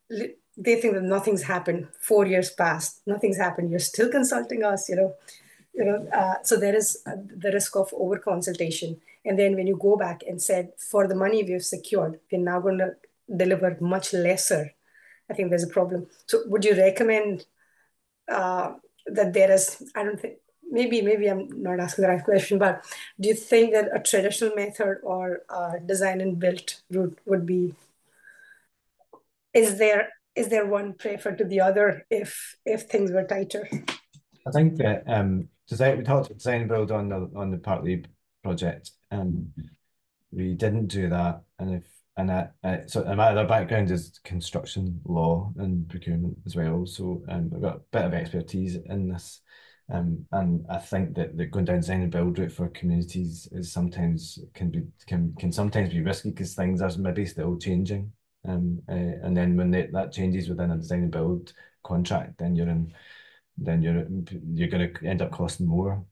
they think that nothing's happened. 4 years passed, nothing's happened. You're still consulting us, so there is the risk of over consultation. And then when you go back and said, for the money we've secured, we're now going to deliver much lesser, I think there's a problem. So would you recommend that there is, I don't think, maybe I'm not asking the right question, but do you think that a traditional method or design and build route would be, is there one preferred to the other if things were tighter? I think that we talked about design and build on the Partly project. We didn't do that, so my other background is construction law and procurement as well. So I've got a bit of expertise in this, and I think that going down design and build route for communities is sometimes can sometimes be risky because things are maybe still changing. And then when that changes within a design and build contract, then you're going to end up costing more.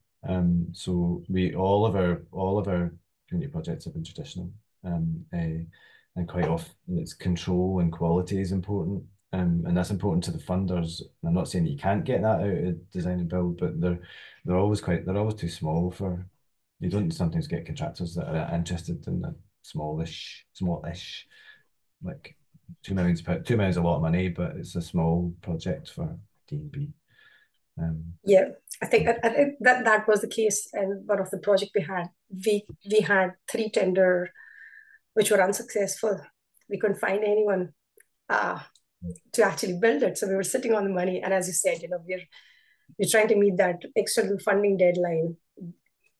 So all of our community projects have been traditional, and quite often it's control and quality is important, and that's important to the funders. I'm not saying that you can't get that out of design and build, but they're always too small for. You don't sometimes get contractors that are interested in the smallish, like 2 million. 2 million is a lot of money, but it's a small project for D&B. Yeah, I think that was the case, and one of the project we had 3 tender which were unsuccessful. We couldn't find anyone to actually build it, so we were sitting on the money. And as you said, we're trying to meet that external funding deadline,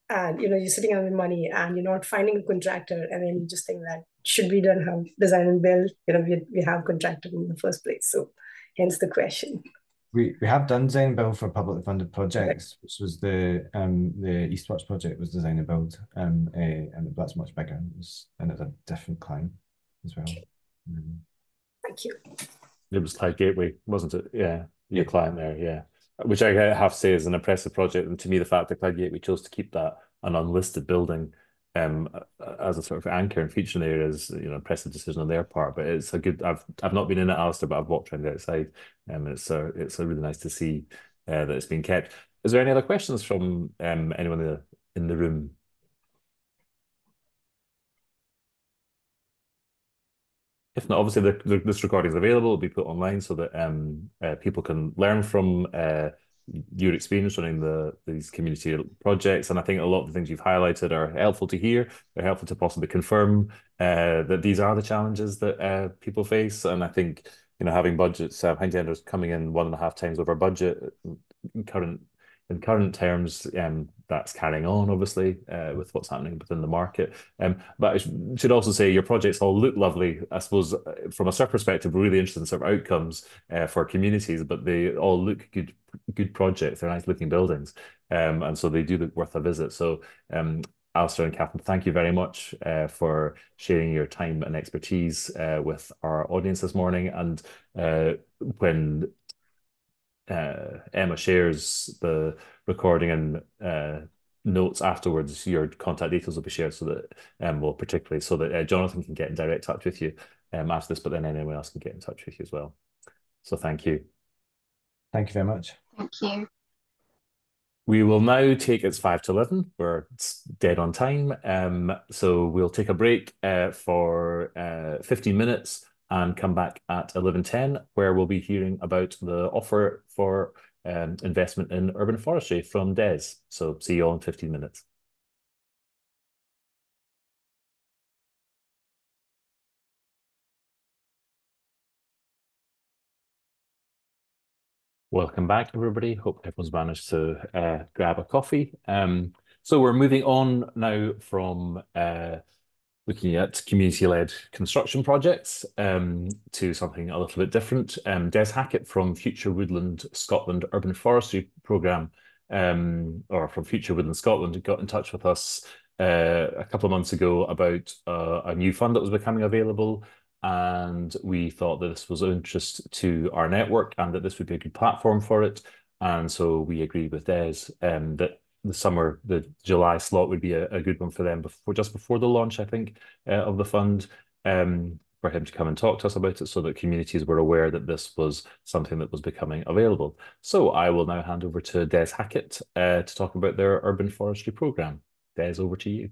and you're sitting on the money and you're not finding a contractor, and then you just think that should we don't have design and build? We have contractor in the first place, so hence the question. We have done design and build for publicly funded projects, which was the Eastwards project was design and build, and that's much bigger. And it's a different client as well. Thank you. It was Clyde Gateway, wasn't it? Yeah, your client there, yeah. Which I have to say is an impressive project, and to me, the fact that Clyde Gateway chose to keep that an unlisted building as a sort of anchor and feature area is impressive decision on their part. But it's a good. I've not been in it, Alistair, but I've walked around the outside, and it's a really nice to see that it's been kept. Is there any other questions from anyone in the room? If not, obviously this recording is available. It'll be put online so that people can learn from your experience running these community projects. And I think a lot of the things you've highlighted are helpful to hear. They're helpful to possibly confirm that these are the challenges that people face. And I think having budgets, high tenders coming in 1.5 times over budget in current terms, that's carrying on, obviously, with what's happening within the market. But I should also say your projects all look lovely. I suppose from a SURF perspective, we're really interested in sort of outcomes for communities, but they all look good projects. They're nice looking buildings. And so they do look worth a visit. So Alistair and Catherine, thank you very much for sharing your time and expertise with our audience this morning. And when Emma shares the recording and notes afterwards, your contact details will be shared so that particularly so that Jonathan can get in direct touch with you after this, but then anyone else can get in touch with you as well. So thank you. Thank you very much. Thank you. We will now take, it's 5 to 11, we're dead on time. So we'll take a break for 15 minutes and come back at 11:10, where we'll be hearing about the offer for investment in urban forestry from Des. So see you all in 15 minutes. Welcome back, everybody. Hope everyone's managed to grab a coffee. So we're moving on now from looking at community-led construction projects to something a little bit different. Des Hackett from Future Woodland Scotland Urban Forestry Programme, or from Future Woodland Scotland, got in touch with us a couple of months ago about a new fund that was becoming available. And we thought that this was of interest to our network and that this would be a good platform for it. And so we agreed with Des that the July slot would be a good one for them just before the launch, I think, of the fund, for him to come and talk to us about it so that communities were aware that this was something that was becoming available. So I will now hand over to Des Hackett to talk about their urban forestry program. Des, over to you.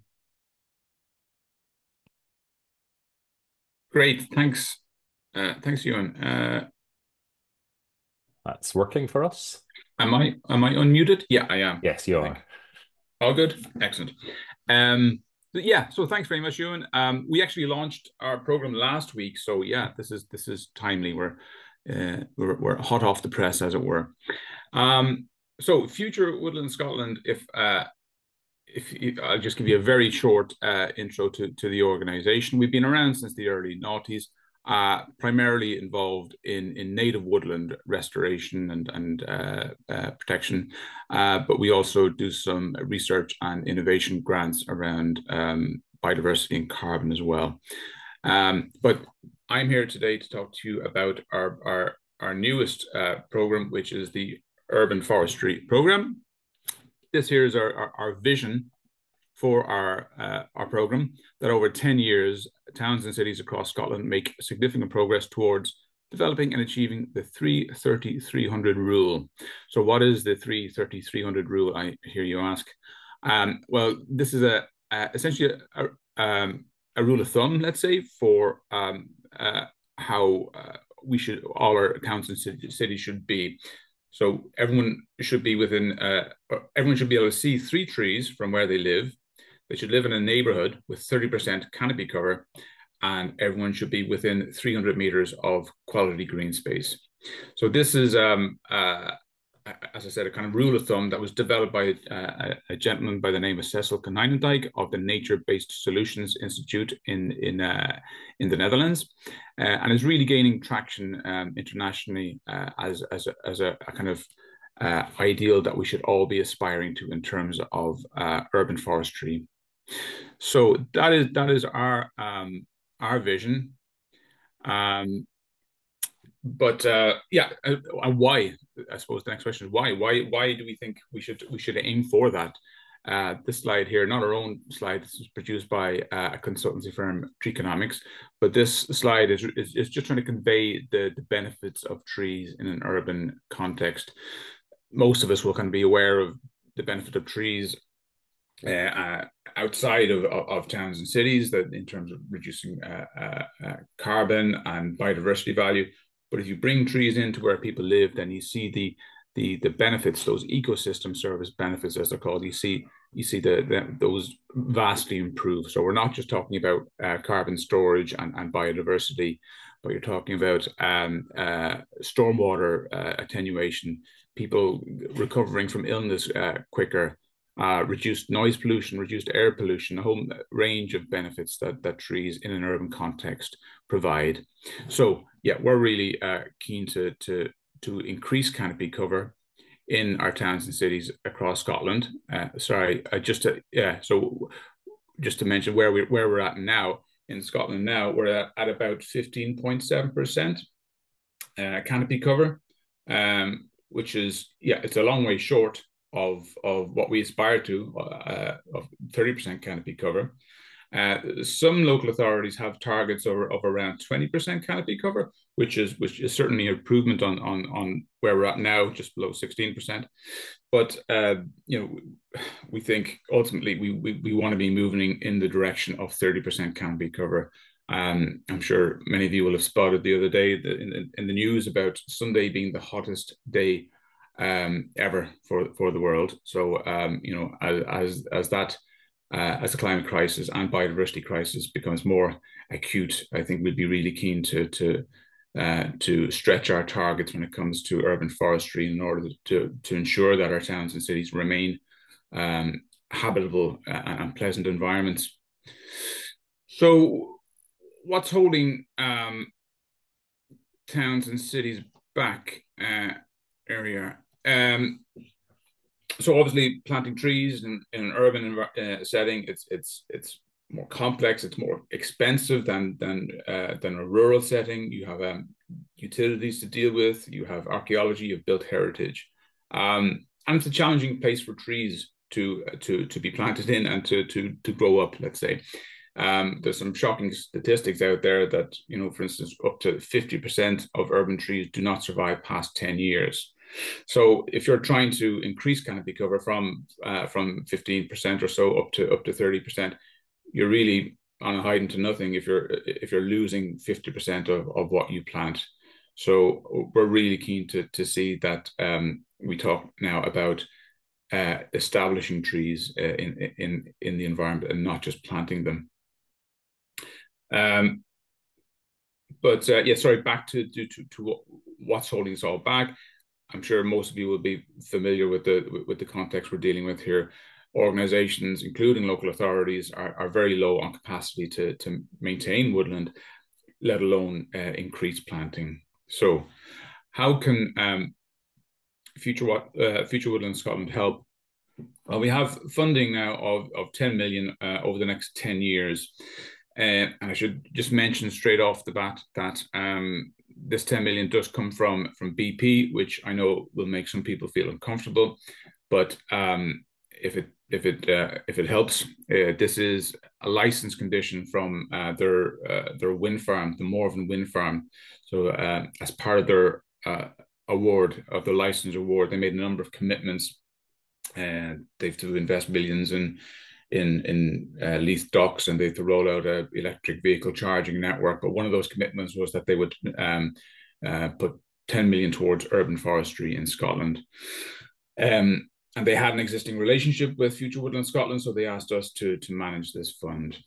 Great, thanks. Thanks, Ewan. That's working for us. Am I unmuted? Yeah, I am. Yes, you are. All good. Excellent. So thanks very much, Ewan. We actually launched our program last week, so yeah, this is timely. We're hot off the press, as it were. So Future Woodland Scotland, if I'll just give you a very short intro to the organisation. We've been around since the early noughties, primarily involved in native woodland restoration and protection, but we also do some research and innovation grants around biodiversity and carbon as well. But I'm here today to talk to you about our newest program, which is the Urban Forestry Program. This here is our vision for our program, that over 10 years, towns and cities across Scotland make significant progress towards developing and achieving the 3-30-300 rule. So what is the 3-30-300 rule, I hear you ask? Well, this is essentially a rule of thumb, let's say, for how all our towns and cities should be. So everyone should be everyone should be able to see 3 trees from where they live. They should live in a neighborhood with 30% canopy cover, and everyone should be within 300 meters of quality green space. So this is, as I said, a kind of rule of thumb that was developed by a gentleman by the name of Cecil Konijnendijk of the Nature-Based Solutions Institute in the Netherlands, and is really gaining traction internationally as a kind of ideal that we should all be aspiring to in terms of urban forestry. So that is our vision. But why? I suppose the next question is why? Why do we think we should aim for that? This slide here, not our own slide, this was produced by a consultancy firm, Treeconomics, but this slide is just trying to convey the benefits of trees in an urban context. Most of us will kind of be aware of the benefit of trees outside of towns and cities, that in terms of reducing carbon and biodiversity value. But if you bring trees into where people live, then you see the benefits, those ecosystem service benefits, as they're called. You see those vastly improve. So we're not just talking about carbon storage and biodiversity, but you're talking about stormwater attenuation, people recovering from illness quicker, reduced noise pollution, reduced air pollution, a whole range of benefits that trees in an urban context provide. So yeah, we're really keen to increase canopy cover in our towns and cities across Scotland. Just to mention where we're at now in Scotland. Now we're at about 15.7% canopy cover, which is, it's a long way short of what we aspire to, of 30% canopy cover. Some local authorities have targets of around 20% canopy cover, which is certainly an improvement on where we're at now, just below 16%. But we think ultimately we want to be moving in the direction of 30% canopy cover. I'm sure many of you will have spotted the other day in the news about Sunday being the hottest day ever for the world. So as the climate crisis and biodiversity crisis becomes more acute, I think we'd be really keen to stretch our targets when it comes to urban forestry in order to ensure that our towns and cities remain habitable and pleasant environments. So what's holding towns and cities back area? So obviously planting trees in an urban setting, it's more complex, it's more expensive than a rural setting. You have utilities to deal with, you have archaeology, you've built heritage, and it's a challenging place for trees to be planted in and to grow up, let's say. There's some shocking statistics out there that, for instance, up to 50% of urban trees do not survive past 10 years. So if you're trying to increase canopy cover from 15% or so up to 30%, you're really on a hiding to nothing if you're losing 50% of what you plant. So we're really keen to see that we talk now about establishing trees in the environment and not just planting them. But sorry, back to what's holding us all back. I'm sure most of you will be familiar with the context we're dealing with here. Organizations, including local authorities, are very low on capacity to maintain woodland, let alone increase planting. So how can Future Woodland Scotland help? Well, we have funding now of 10 million over the next 10 years. And I should just mention straight off the bat that this 10 million does come from BP, which I know will make some people feel uncomfortable. But if it helps, this is a license condition from their wind farm, the Morven wind farm. So as part of their award of the license award, they made a number of commitments, and they've to invest millions in Leith docks, and they have to roll out a electric vehicle charging network. But one of those commitments was that they would put 10 million towards urban forestry in Scotland. And they had an existing relationship with Future Woodland Scotland, so they asked us to manage this fund.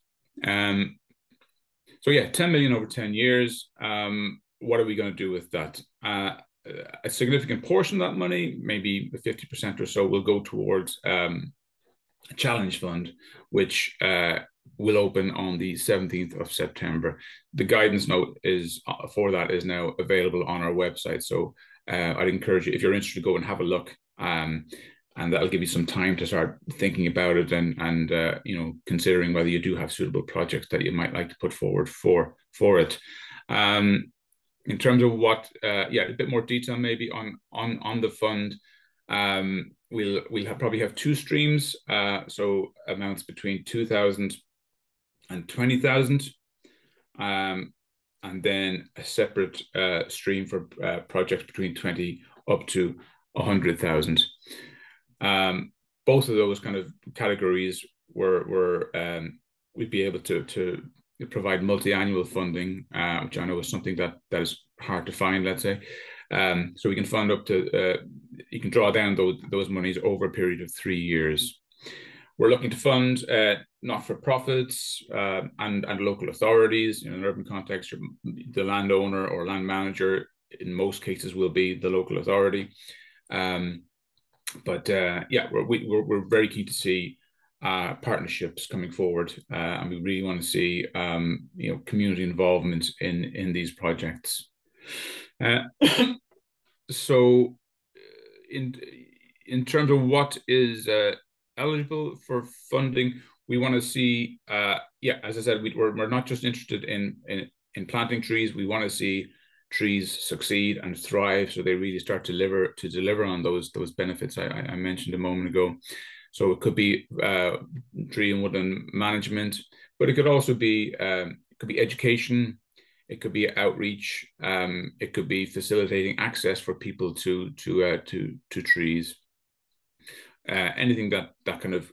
So yeah, 10 million over 10 years. What are we going to do with that? A significant portion of that money, maybe 50% or so, will go towards a challenge fund, which will open on the 17th of September. The guidance note for that is now available on our website. So I'd encourage you, if you're interested, to go and have a look. And that'll give you some time to start thinking about it and considering whether you do have suitable projects that you might like to put forward for it. In terms of what, a bit more detail maybe on the fund. We'll probably have two streams, so amounts between 2,000 and 20,000, and then a separate stream for projects between 20 up to 100,000. Both of those kind of categories we'd be able to provide multi-annual funding, which I know is something that is hard to find, let's say. So we can fund up to, you can draw down those monies over a period of 3 years. We're looking to fund not-for-profits and local authorities. In an urban context, the landowner or land manager, in most cases, will be the local authority. But we're very keen to see partnerships coming forward, and we really want to see community involvement in these projects. So in terms of what is eligible for funding, we want to see, as I said, we're not just interested in planting trees. We want to see trees succeed and thrive, so they really start to deliver on those benefits I mentioned a moment ago. So it could be tree and woodland management, but it could also be education, it could be outreach, it could be facilitating access for people to trees. Anything that kind of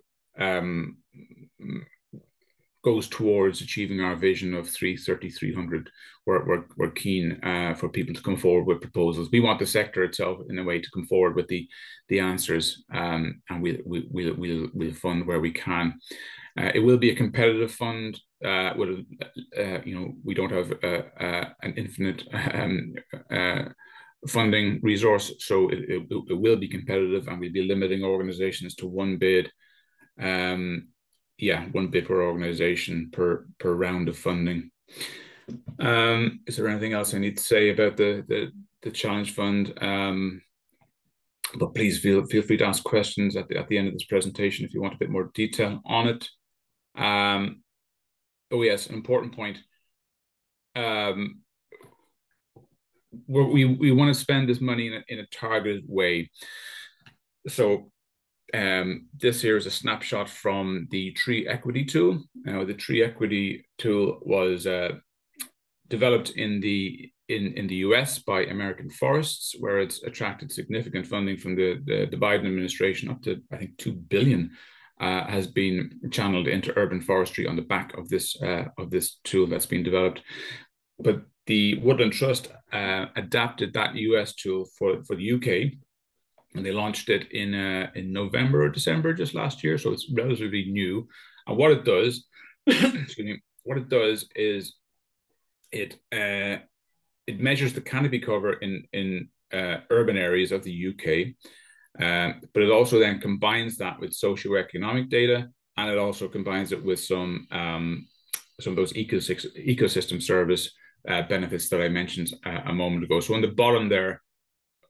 goes towards achieving our vision of 300. We're keen for people to come forward with proposals. We want the sector itself, in a way, to come forward with the answers, and we'll fund where we can. It will be a competitive fund. We don't have an infinite funding resource, so it will be competitive, and we'll be limiting organizations to one bid. One bid per organization per round of funding. Is there anything else I need to say about the Challenge Fund? But please feel free to ask questions at the end of this presentation if you want a bit more detail on it. Oh yes, an important point. We want to spend this money in a targeted way. So this here is a snapshot from the Tree Equity tool. Now, the Tree Equity tool was developed in the US by American Forests, where it's attracted significant funding from the Biden administration. Up to, I think, $2 billion has been channeled into urban forestry on the back of this tool that's been developed. But the Woodland Trust adapted that US tool for the UK, and they launched it in November or December just last year, so it's relatively new. And what it does, excuse me, what it does is it measures the canopy cover in urban areas of the UK, but it also then combines that with socioeconomic data, and it also combines it with some of those ecosystem service benefits that I mentioned a moment ago. So on the bottom there,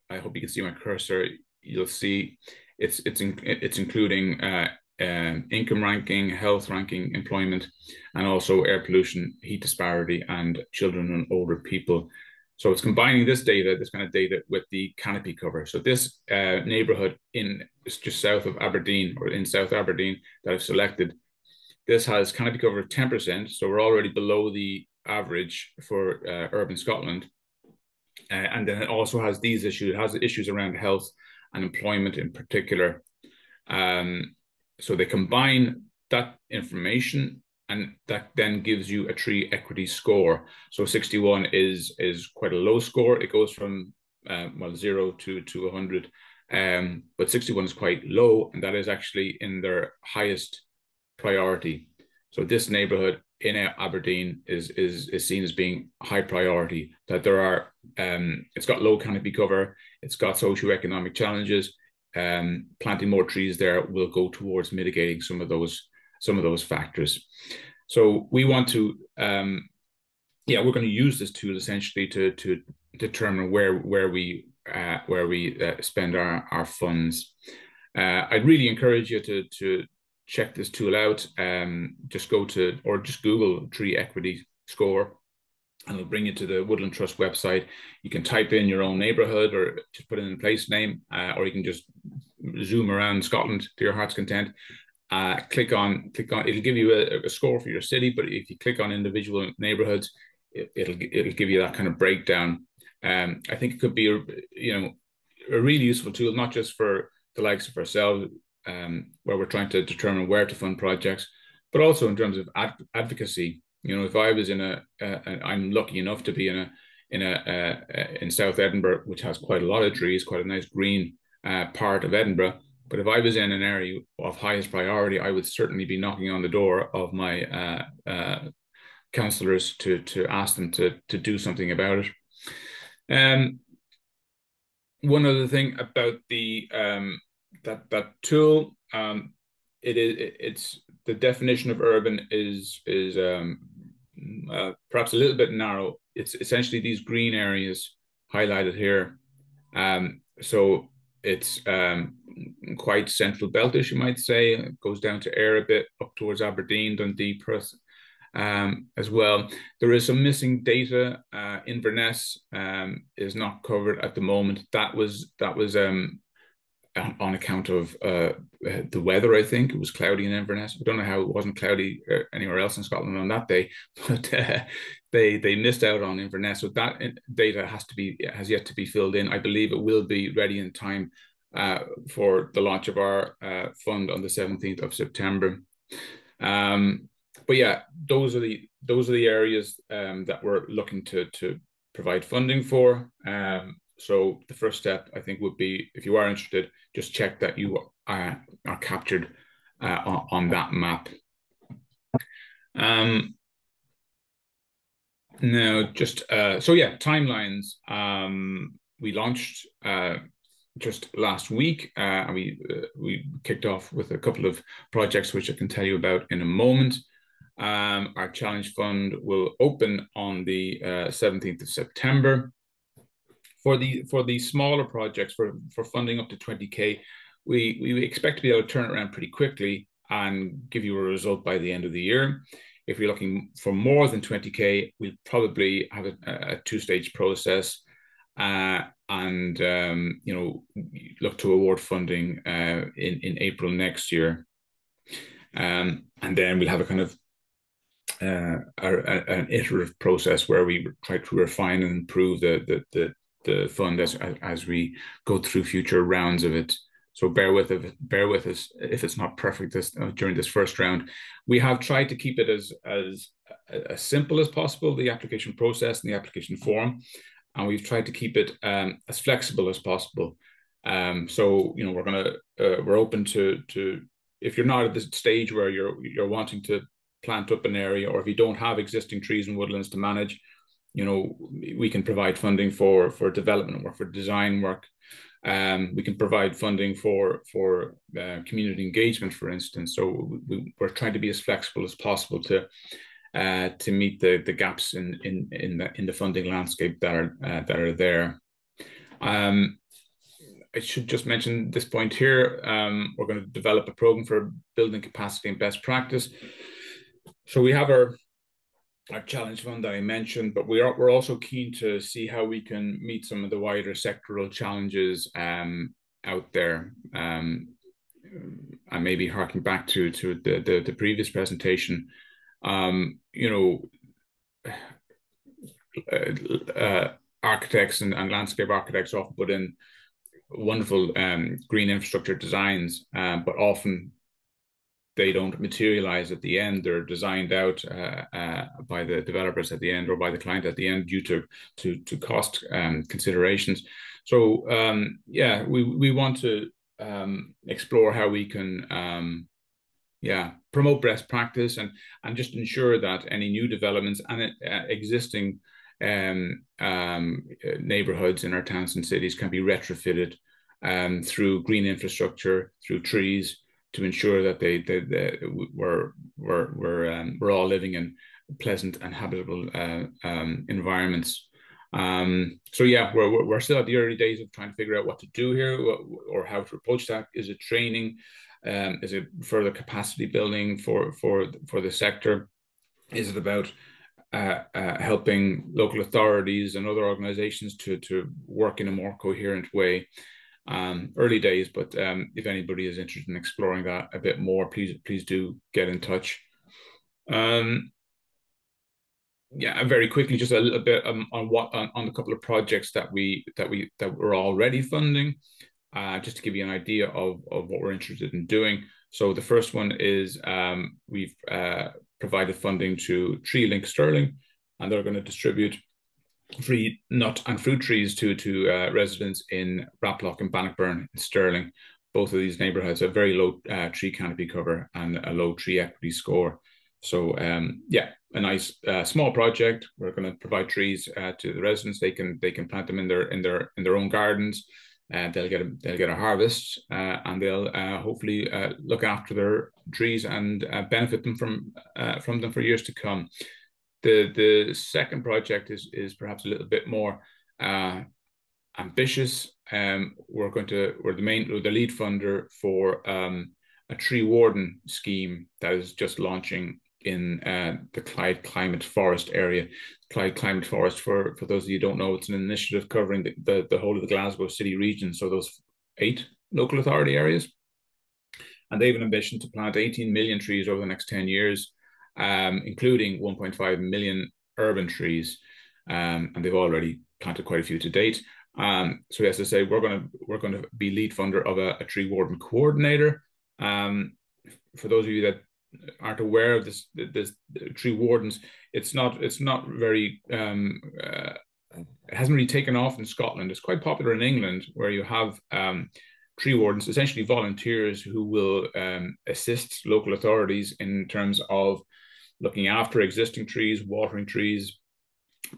I hope you can see my cursor. You'll see it's including income ranking, health ranking, employment, and also air pollution, heat disparity, and children and older people. So it's combining this kind of data, with the canopy cover. So this neighborhood just south of Aberdeen, or in South Aberdeen, that I've selected, this has canopy cover of 10%. So we're already below the average for urban Scotland. And then it also has these issues. It has issues around health and employment in particular. So they combine that information, and that then gives you a tree equity score. So 61 is quite a low score. It goes from 0 to 100, but 61 is quite low, and that is actually in their highest priority. So this neighborhood in Aberdeen is seen as being high priority. That there are, it's got low canopy cover, it's got socioeconomic challenges. Planting more trees there will go towards mitigating some of those factors. So we want to, we're going to use this tool essentially to determine where we spend our funds. I'd really encourage you to check this tool out. Just Google Tree Equity Score, and it'll bring you to the Woodland Trust website. You can type in your own neighborhood, or just put in a place name, or you can just zoom around Scotland to your heart's content. Click on. It'll give you a score for your city, but if you click on individual neighborhoods, it'll give you that kind of breakdown. I think it could be a really useful tool, not just for the likes of ourselves, where we're trying to determine where to fund projects, but also in terms of advocacy. If I was I'm lucky enough to be in South Edinburgh, which has quite a lot of trees, quite a nice green part of Edinburgh. But if I was in an area of highest priority, I would certainly be knocking on the door of my councillors to ask them to do something about it. One other thing about the that tool, it's the definition of urban is perhaps a little bit narrow. It's essentially these green areas highlighted here. So it's quite central beltish, you might say. It goes down to Ayr a bit, up towards Aberdeen, Dundee, Perth, as well. There is some missing data. Inverness is not covered at the moment. That was on account of the weather. I think it was cloudy in Inverness. I don't know how it wasn't cloudy anywhere else in Scotland on that day, but they missed out on Inverness. So that data has yet to be filled in. I believe it will be ready in time for the launch of our fund on the 17th of September. But yeah, those are the areas that we're looking to provide funding for. So the first step, I think, would be, if you are interested, just check that you are captured on that map. Now, just so yeah, timelines. We launched just last week. We kicked off with a couple of projects which I can tell you about in a moment. Our challenge fund will open on the 17th of September. For the smaller projects, for funding up to 20K, we expect to be able to turn it around pretty quickly and give you a result by the end of the year. If you're looking for more than 20K, we'll probably have a two-stage process, and you know, look to award funding in April next year, and then we'll have a kind of an iterative process where we try to refine and improve the fund as we go through future rounds of it. So bear with us if it's not perfect during this first round. We have tried to keep it as simple as possible, the application process and the application form, and we've tried to keep it as flexible as possible. So you know, we're open to if you're not at the stage where you're wanting to plant up an area, or if you don't have existing trees and woodlands to manage, you know, we can provide funding for development work, for design work. We can provide funding for community engagement, for instance. So we're trying to be as flexible as possible to meet the gaps in the funding landscape that are there. I should just mention this point here. We're going to develop a program for building capacity and best practice. So we have our challenge fund that I mentioned, but we're also keen to see how we can meet some of the wider sectoral challenges out there, and maybe harking back to the previous presentation. You know, architects and landscape architects often put in wonderful green infrastructure designs, but often they don't materialize at the end. They're designed out by the developers at the end, or by the client at the end, due to cost considerations. So yeah, we want to explore how we can promote best practice and just ensure that any new developments and existing neighborhoods in our towns and cities can be retrofitted through green infrastructure, through trees, to ensure that we're all living in pleasant and habitable environments. So yeah, we're still at the early days of trying to figure out what to do here, or how to approach that. Is it training? Is it further capacity building for the sector? Is it about helping local authorities and other organizations to work in a more coherent way? Early days, but if anybody is interested in exploring that a bit more, please do get in touch. Yeah, very quickly, just a little bit on a couple of projects that we're already funding, just to give you an idea of what we're interested in doing. So the first one is we've provided funding to Tree Link Stirling, and they're going to distribute free nut and fruit trees to residents in Raploch and Bannockburn in Stirling. Both of these neighbourhoods have very low tree canopy cover and a low tree equity score. So yeah, a nice small project. We're going to provide trees to the residents. They can plant them in their own gardens. They'll get a harvest, and they'll hopefully look after their trees and benefit them from them for years to come. The second project is perhaps a little bit more ambitious. We're the lead funder for a tree warden scheme that is just launching in the Clyde Climate Forest area. Clyde Climate Forest, for those of you who don't know, it's an initiative covering the whole of the Glasgow city region. So those 8 local authority areas. And they have an ambition to plant 18 million trees over the next 10 years, including 1.5 million urban trees. And they've already planted quite a few to date. So as I say, we're going to be lead funder of a tree warden coordinator. For those of you that aren't aware of this tree wardens, it's not very it hasn't really taken off in Scotland. It's quite popular in England, where you have tree wardens, essentially volunteers who will assist local authorities in terms of looking after existing trees, watering trees,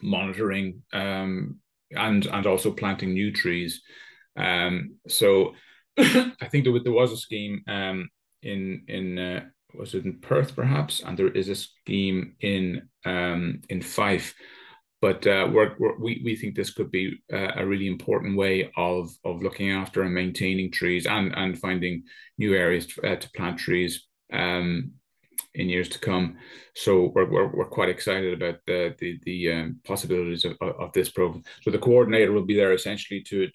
monitoring, and also planting new trees. So I think there was a scheme in was it in Perth perhaps, and there is a scheme in Fife. But we think this could be a really important way of looking after and maintaining trees and finding new areas to plant trees in years to come. So we're quite excited about the possibilities of this program. So the coordinator will be there essentially to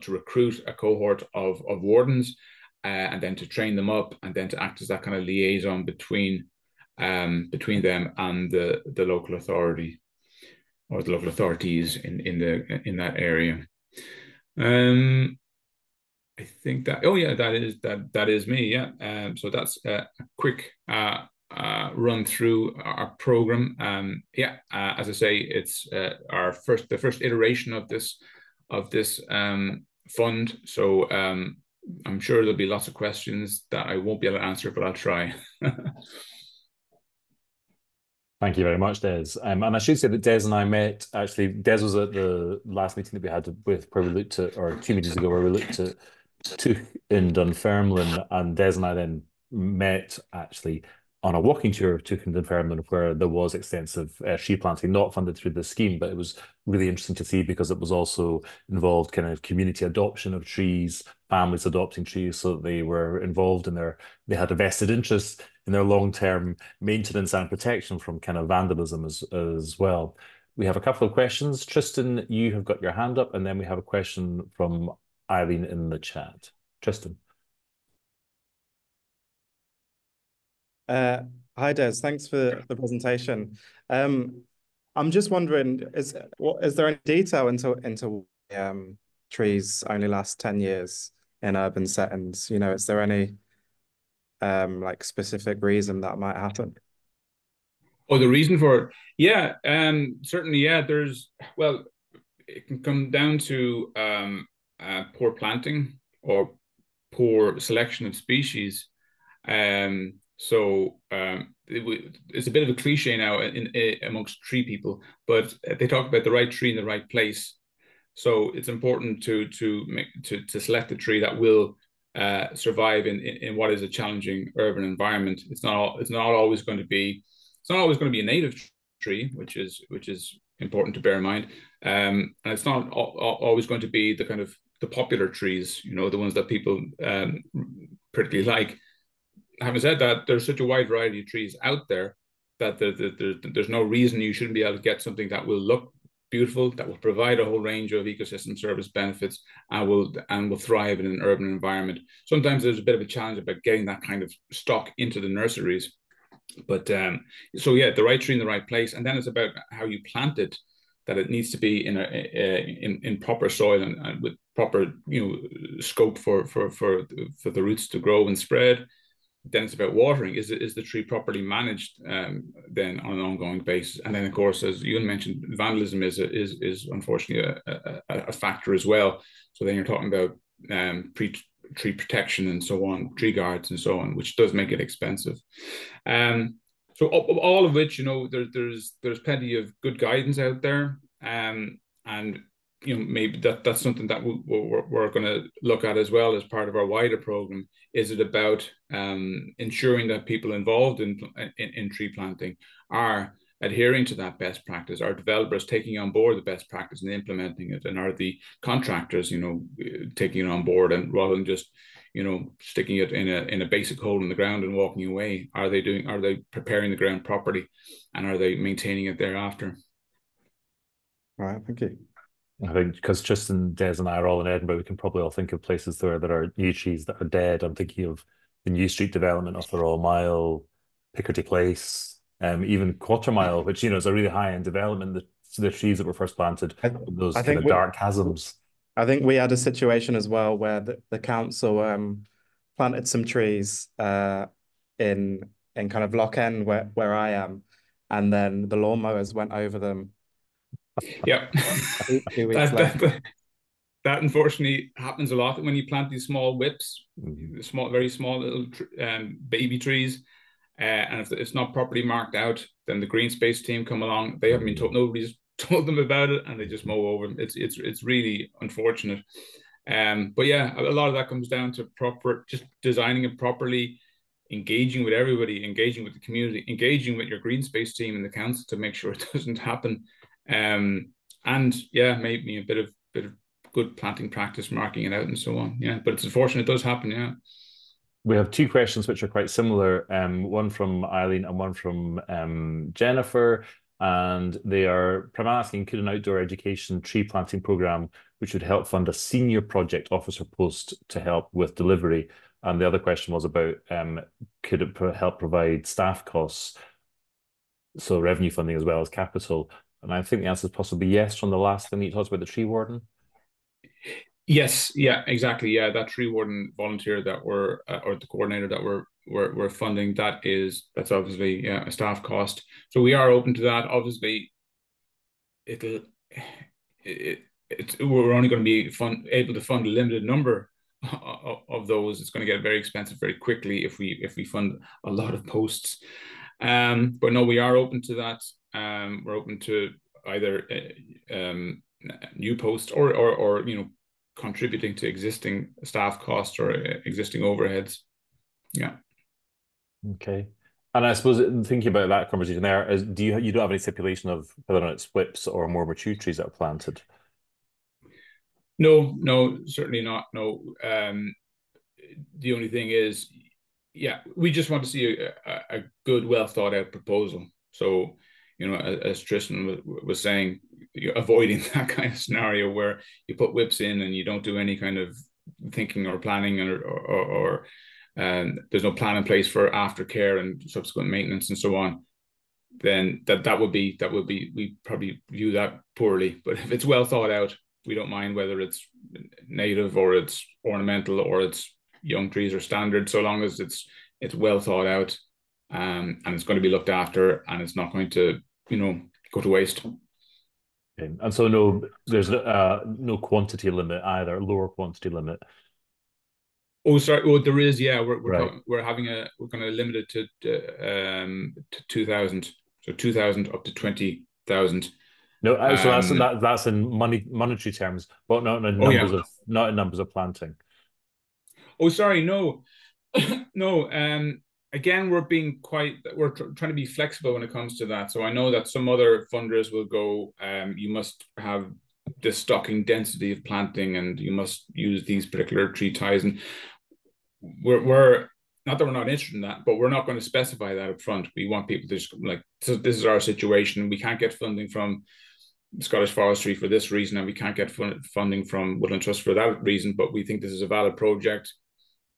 recruit a cohort of wardens, and then to train them up, and then to act as that kind of liaison between them and the local authority, or the local authorities in that area. I think that that is me. Yeah. So that's a quick run through our program. As I say, it's the first iteration of this fund. So I'm sure there'll be lots of questions that I won't be able to answer, but I'll try. Thank you very much, Des. And I should say that Des and I met, actually, Des was at the last meeting that we had where we looked at, or 2 meetings ago, where we looked at Took in Dunfermline, and Des and I then met actually on a walking tour of Took in Dunfermline, where there was extensive tree planting, not funded through the scheme, but it was really interesting to see because it was also involved kind of community adoption of trees, families adopting trees, so that they were involved in they had a vested interest in their long-term maintenance and protection from kind of vandalism as well. We have a couple of questions. Tristan, you have got your hand up, and then we have a question from Eileen in the chat. Tristan. Hi Des, thanks for the presentation. I'm just wondering, is there any detail into trees only last 10 years in urban settings? You know, is there any like specific reason that might happen? Oh, the reason for it? Yeah, certainly, yeah. It can come down to poor planting or poor selection of species. It's a bit of a cliche now amongst tree people, but they talk about the right tree in the right place. So it's important to select a tree that will survive in what is a challenging urban environment. It's not always going to be a native tree, which is important to bear in mind. And it's not always going to be the kind of the popular trees, you know, the ones that people particularly like. Having said that, there's such a wide variety of trees out there that there's no reason you shouldn't be able to get something that will look beautiful, that will provide a whole range of ecosystem service benefits, and will thrive in an urban environment. Sometimes there's a bit of a challenge about getting that kind of stock into the nurseries. But so yeah, the right tree in the right place, and then it's about how you plant it. That it needs to be in proper soil and with proper scope for the roots to grow and spread. Then it's about watering. Is the tree properly managed then on an ongoing basis? And then of course, as Ewan mentioned, vandalism is unfortunately a factor as well. So then you're talking about tree protection and so on, tree guards and so on, which does make it expensive. So all of which, there's plenty of good guidance out there, and maybe that's something that we're going to look at as well as part of our wider program. Is it about ensuring that people involved in tree planting are adhering to that best practice? Are developers taking on board the best practice and implementing it? And are the contractors, taking it on board, and rather than just sticking it in a basic hole in the ground and walking away? Are they preparing the ground properly, and are they maintaining it thereafter? All right, thank you. I think because Tristan, Des, and I are all in Edinburgh, we can probably all think of places there are new trees that are dead. I'm thinking of the New Street development off the Royal Mile, Picardy Place, even Quarter Mile, which is a really high-end development. The trees that were first planted, I, those I kind think of we dark chasms. I think we had a situation as well where the council planted some trees in kind of Loch End where I am, and then the lawnmowers went over them Yeah, 2 weeks that, later. that that unfortunately happens a lot when you plant these small whips, small, very small little baby trees. And if it's not properly marked out, then the green space team come along. They haven't been told, nobody's told them about it, and they just mow over them. It's really unfortunate. But yeah, a lot of that comes down to just designing it properly, engaging with everybody, engaging with the community, engaging with your green space team and the council to make sure it doesn't happen. And yeah, maybe a bit of good planting practice, marking it out, and so on. Yeah, but it's unfortunate it does happen. Yeah. We have two questions which are quite similar, one from Eileen and one from Jennifer, and they are primarily asking, could an outdoor education tree planting program which would help fund a senior project officer post to help with delivery? And the other question was about could it help provide staff costs, so revenue funding as well as capital? And I think the answer is possibly yes from the last thing you talked about, the tree warden. Yes, yeah, exactly. Yeah, that tree warden volunteer that we're or the coordinator that we're funding, that's obviously, yeah, a staff cost. So we are open to that. Obviously, it'll it we're only going to be able to fund a limited number of those. It's going to get very expensive very quickly if we fund a lot of posts. But no, we are open to that. We're open to either new posts or contributing to existing staff costs or existing overheads. Yeah. Okay. And I suppose thinking about that conversation there is, you don't have any stipulation of whether or not it's whips or more mature trees that are planted? No, certainly not. No. The only thing is, yeah, we just want to see a good, well thought out proposal. So, as Tristan was saying, avoiding that kind of scenario where you put whips in and you don't do any kind of thinking or planning, or there's no plan in place for aftercare and subsequent maintenance and so on. Then that would be we probably view that poorly. But if it's well thought out, we don't mind whether it's native or it's ornamental or it's young trees or standard, so long as it's well thought out, and it's going to be looked after, and it's not going to go to waste. Okay. And so there's no quantity limit either, lower quantity limit. Oh, sorry. Oh, there is. Yeah, we're Right. we're going to limit it to 2,000. So 2,000 up to 20,000. No, so that's in monetary terms, but not in Oh yeah. not in numbers of planting. Oh, sorry. No, no. Again, we're trying to be flexible when it comes to that. So I know that some other funders will go, you must have this stocking density of planting, and you must use these particular tree ties. And we're not that we're not interested in that, but we're not going to specify that up front. We want people to just like, so this is our situation. We can't get funding from Scottish Forestry for this reason, and we can't get funding from Woodland Trust for that reason. But we think this is a valid project.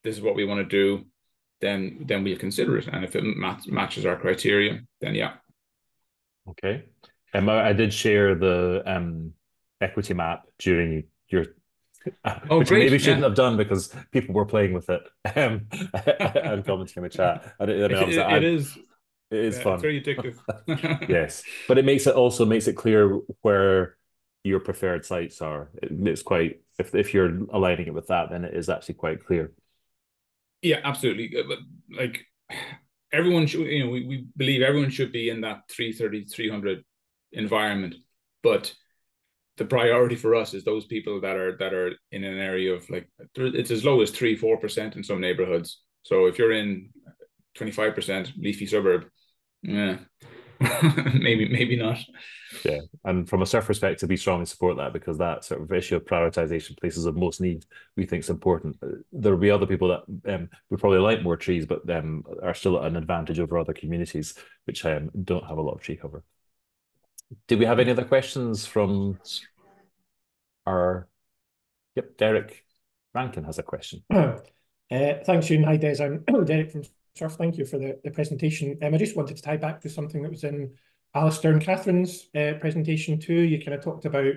This is what we want to do. Then we'll consider it, and if it matches our criteria, then yeah. Okay. I did share the equity map during your Oh, which great. maybe shouldn't Yeah. have done because people were playing with it and commenting in the chat. I mean, obviously, It is. it is Yeah, fun. it's very addictive. Yes, but it makes it clear where your preferred sites are. It's quite, if you're aligning it with that, then it is actually quite clear. Yeah, absolutely. But like, everyone should, we believe everyone should be in that 330, 300 environment. But the priority for us is those people that are in an area of, like, it's as low as 3-4% in some neighborhoods. So if you're in 25% leafy suburb, yeah, maybe not. Yeah, and from a surf perspective, we strongly support that, because that sort of issue of prioritization, places of most need, we think is important. There will be other people that would probably like more trees, but are still at an advantage over other communities which don't have a lot of tree cover. Did we have any other questions from Yep, Derek Rankin has a question. Thanks, Ewan. Hi, Des. I'm Derek from Surf. Thank you for the presentation. I just wanted to tie back to something that was in Alistair and Catherine's presentation too. You kind of talked about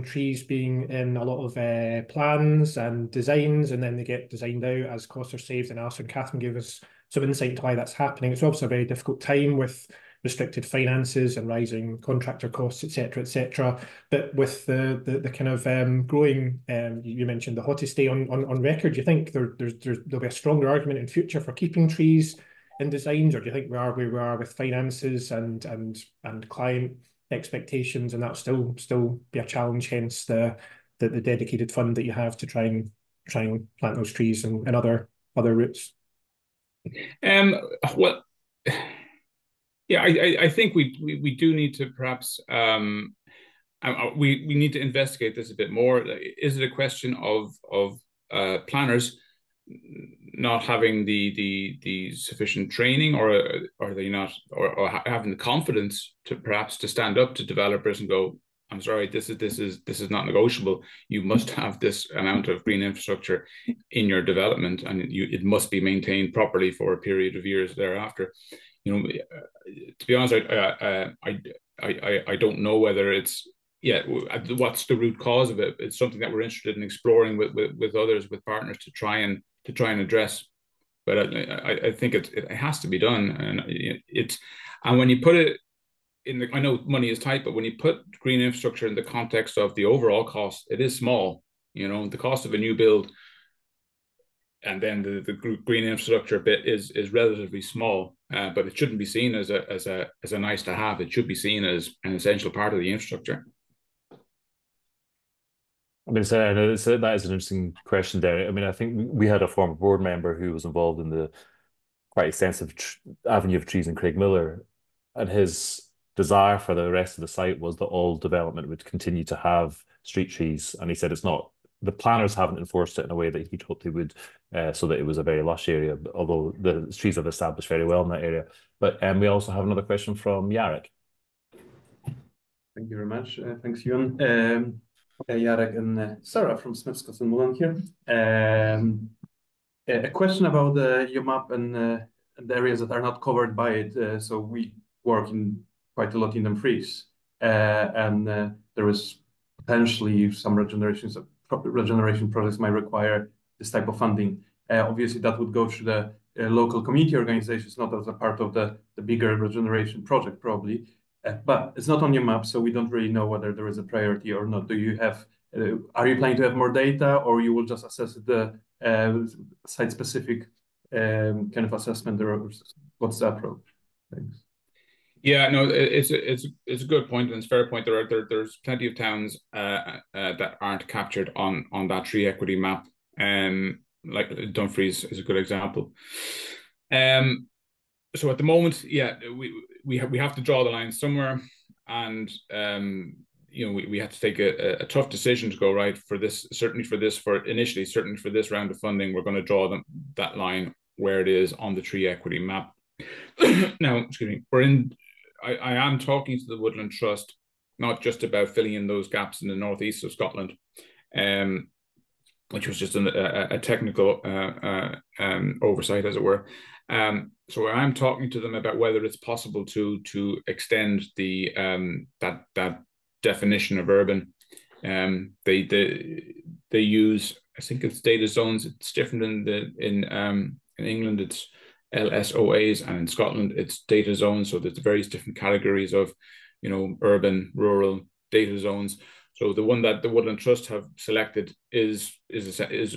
trees being in a lot of plans and designs, and then they get designed out as costs are saved. And Alistair and Catherine gave us some insight into why that's happening. It's obviously a very difficult time with restricted finances and rising contractor costs, etc., etc. But with the kind of growing, you mentioned the hottest day on record. Do you think there'll be a stronger argument in future for keeping trees in designs, or do you think we are where we are with finances and client expectations, and that'll still be a challenge? Hence the dedicated fund that you have to try and plant those trees and other routes. Well. Yeah, I think we do need to perhaps we need to investigate this a bit more. Is it a question of planners not having the sufficient training, or are they not, or having the confidence to perhaps to stand up to developers and go, I'm sorry, this is not negotiable. You must have this amount of green infrastructure in your development, and it must be maintained properly for a period of years thereafter. You know, to be honest, I don't know whether it's what's the root cause of it. It's something that we're interested in exploring with others, with partners, to try and address. But I think it has to be done, and when you put it in the, I know money is tight, but when you put green infrastructure in the context of the overall cost, it is small. You know, the cost of a new build, and then the green infrastructure bit is relatively small, but it shouldn't be seen as a nice to have. It should be seen as an essential part of the infrastructure. I mean, that is an interesting question there. I mean, I think we had a former board member who was involved in the quite extensive avenue of trees in Craigmillar, and his desire for the rest of the site was that all development would continue to have street trees. And he said it's not, the planners haven't enforced it in a way that he'd hoped they would, so that it was a very lush area, although the trees have established very well in that area. But we also have another question from Jarek. Thank you very much. Thanks, Ewan. Jarek and Sarah from Smith, Scott and Mullen here. A question about your map and the areas that are not covered by it. So we work in quite a lot in Dumfries, and there is potentially some regeneration projects might require this type of funding. Obviously, that would go through the local community organizations, not as a part of the bigger regeneration project, probably. But it's not on your map, so we don't really know whether there is a priority or not. Do you have? Are you planning to have more data, or you will just assess the site-specific kind of assessment, or what's the approach? Thanks. Yeah, no, it's a good point, and it's a fair point. There's plenty of towns that aren't captured on that tree equity map. Like Dumfries is a good example. So at the moment, yeah, we have to draw the line somewhere, and you know, we have to take a tough decision to go, right, for this, certainly for this round of funding, we're going to draw that line where it is on the tree equity map. Now, excuse me, I am talking to the Woodland Trust, not just about filling in those gaps in the northeast of Scotland, which was just a technical oversight, as it were. So I'm talking to them about whether it's possible to extend the that definition of urban. They use, I think it's data zones. It's different in England. It's LSOAs, and in Scotland it's data zones. So there's various different categories of, you know, urban, rural data zones. So the one that the Woodland Trust have selected is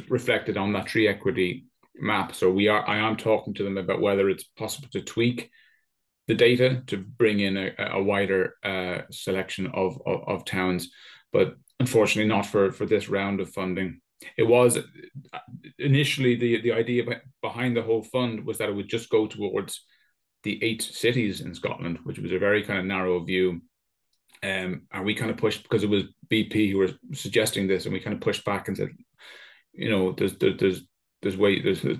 reflected on that tree equity map. So I am talking to them about whether it's possible to tweak the data to bring in a wider selection of towns, but unfortunately not for this round of funding. It was initially the idea behind the whole fund was that it would just go towards the 8 cities in Scotland, which was a very kind of narrow view. And we kind of pushed, because it was BP who were suggesting this, and we kind of pushed back and said, you know, there's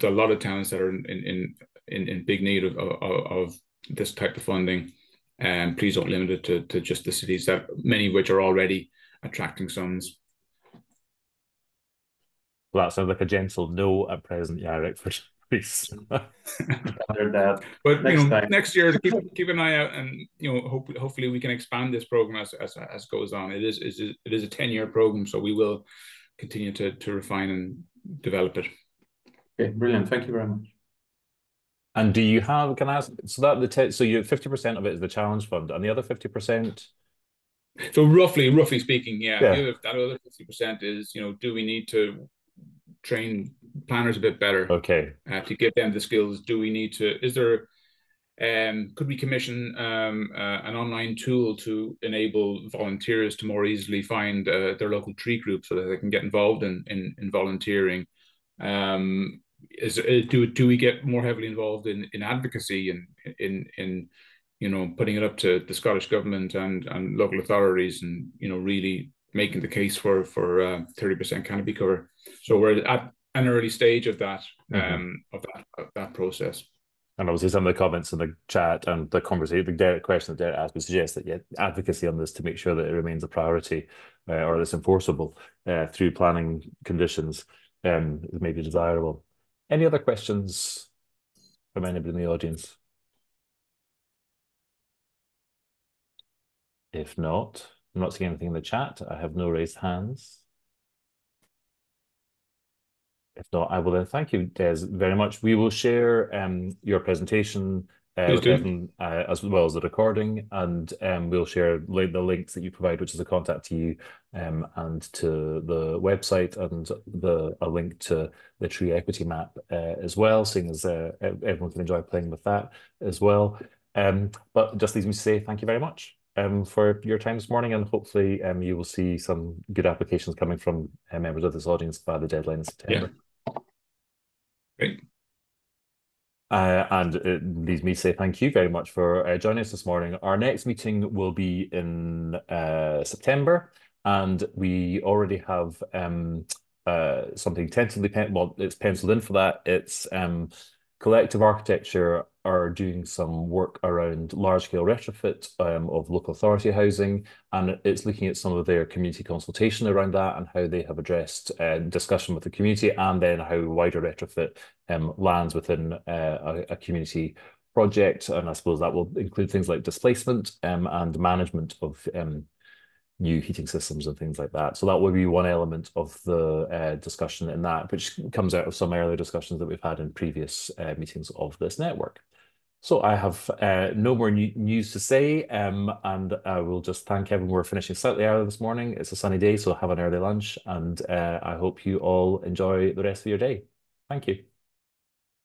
a lot of towns that are in big need of this type of funding, and please don't limit it to just the cities, that many of which are already attracting sums. Well, that sounds like a gentle no at present, Jarek, for Reese. That. But Next you know, time. next year keep an eye out, and you know, hopefully we can expand this program as goes on. It is a 10-year program, so we will continue to refine and develop it. Okay, brilliant. Thank you very much. And do you have, can I ask, so that so you 50% of it is the challenge fund, and the other 50%? So roughly speaking, yeah. Yeah. That other 50% is, you know, do we need to train planners a bit better? Okay. To give them the skills? Do we need to? Is there? Could we commission an online tool to enable volunteers to more easily find their local tree group so that they can get involved in volunteering? Do we get more heavily involved in advocacy and in you know, putting it up to the Scottish government and local authorities, and you know, really making the case for 30% canopy cover? So we're at an early stage of that of that process. And obviously some of the comments in the chat and the conversation, the direct question that Derek asked would suggest that, yeah, advocacy on this to make sure that it remains a priority or it's enforceable through planning conditions is maybe desirable. Any other questions from anybody in the audience? If not, I'm not seeing anything in the chat. I have no raised hands. If not, I will then thank you, Des, very much. We will share your presentation with Evan as well as the recording, and we'll share the links that you provide, which is a contact to you and to the website, and a link to the tree equity map as well, seeing as everyone can enjoy playing with that as well. But just leaves me to say thank you very much for your time this morning, and hopefully you will see some good applications coming from members of this audience by the deadline in September. Yeah. Great. And it leaves me to say thank you very much for joining us this morning. Our next meeting will be in September, and we already have something tentatively it's penciled in for that. It's Collective Architecture are doing some work around large-scale retrofit of local authority housing, and it's looking at some of their community consultation around that and how they have addressed discussion with the community, and then how wider retrofit lands within a community project. And I suppose that will include things like displacement and management of new heating systems and things like that. So that will be one element of the discussion in that, which comes out of some earlier discussions that we've had in previous meetings of this network. So I have no more news to say, and I will just thank everyone. We're finishing slightly early this morning. It's a sunny day, so have an early lunch, and I hope you all enjoy the rest of your day. Thank you.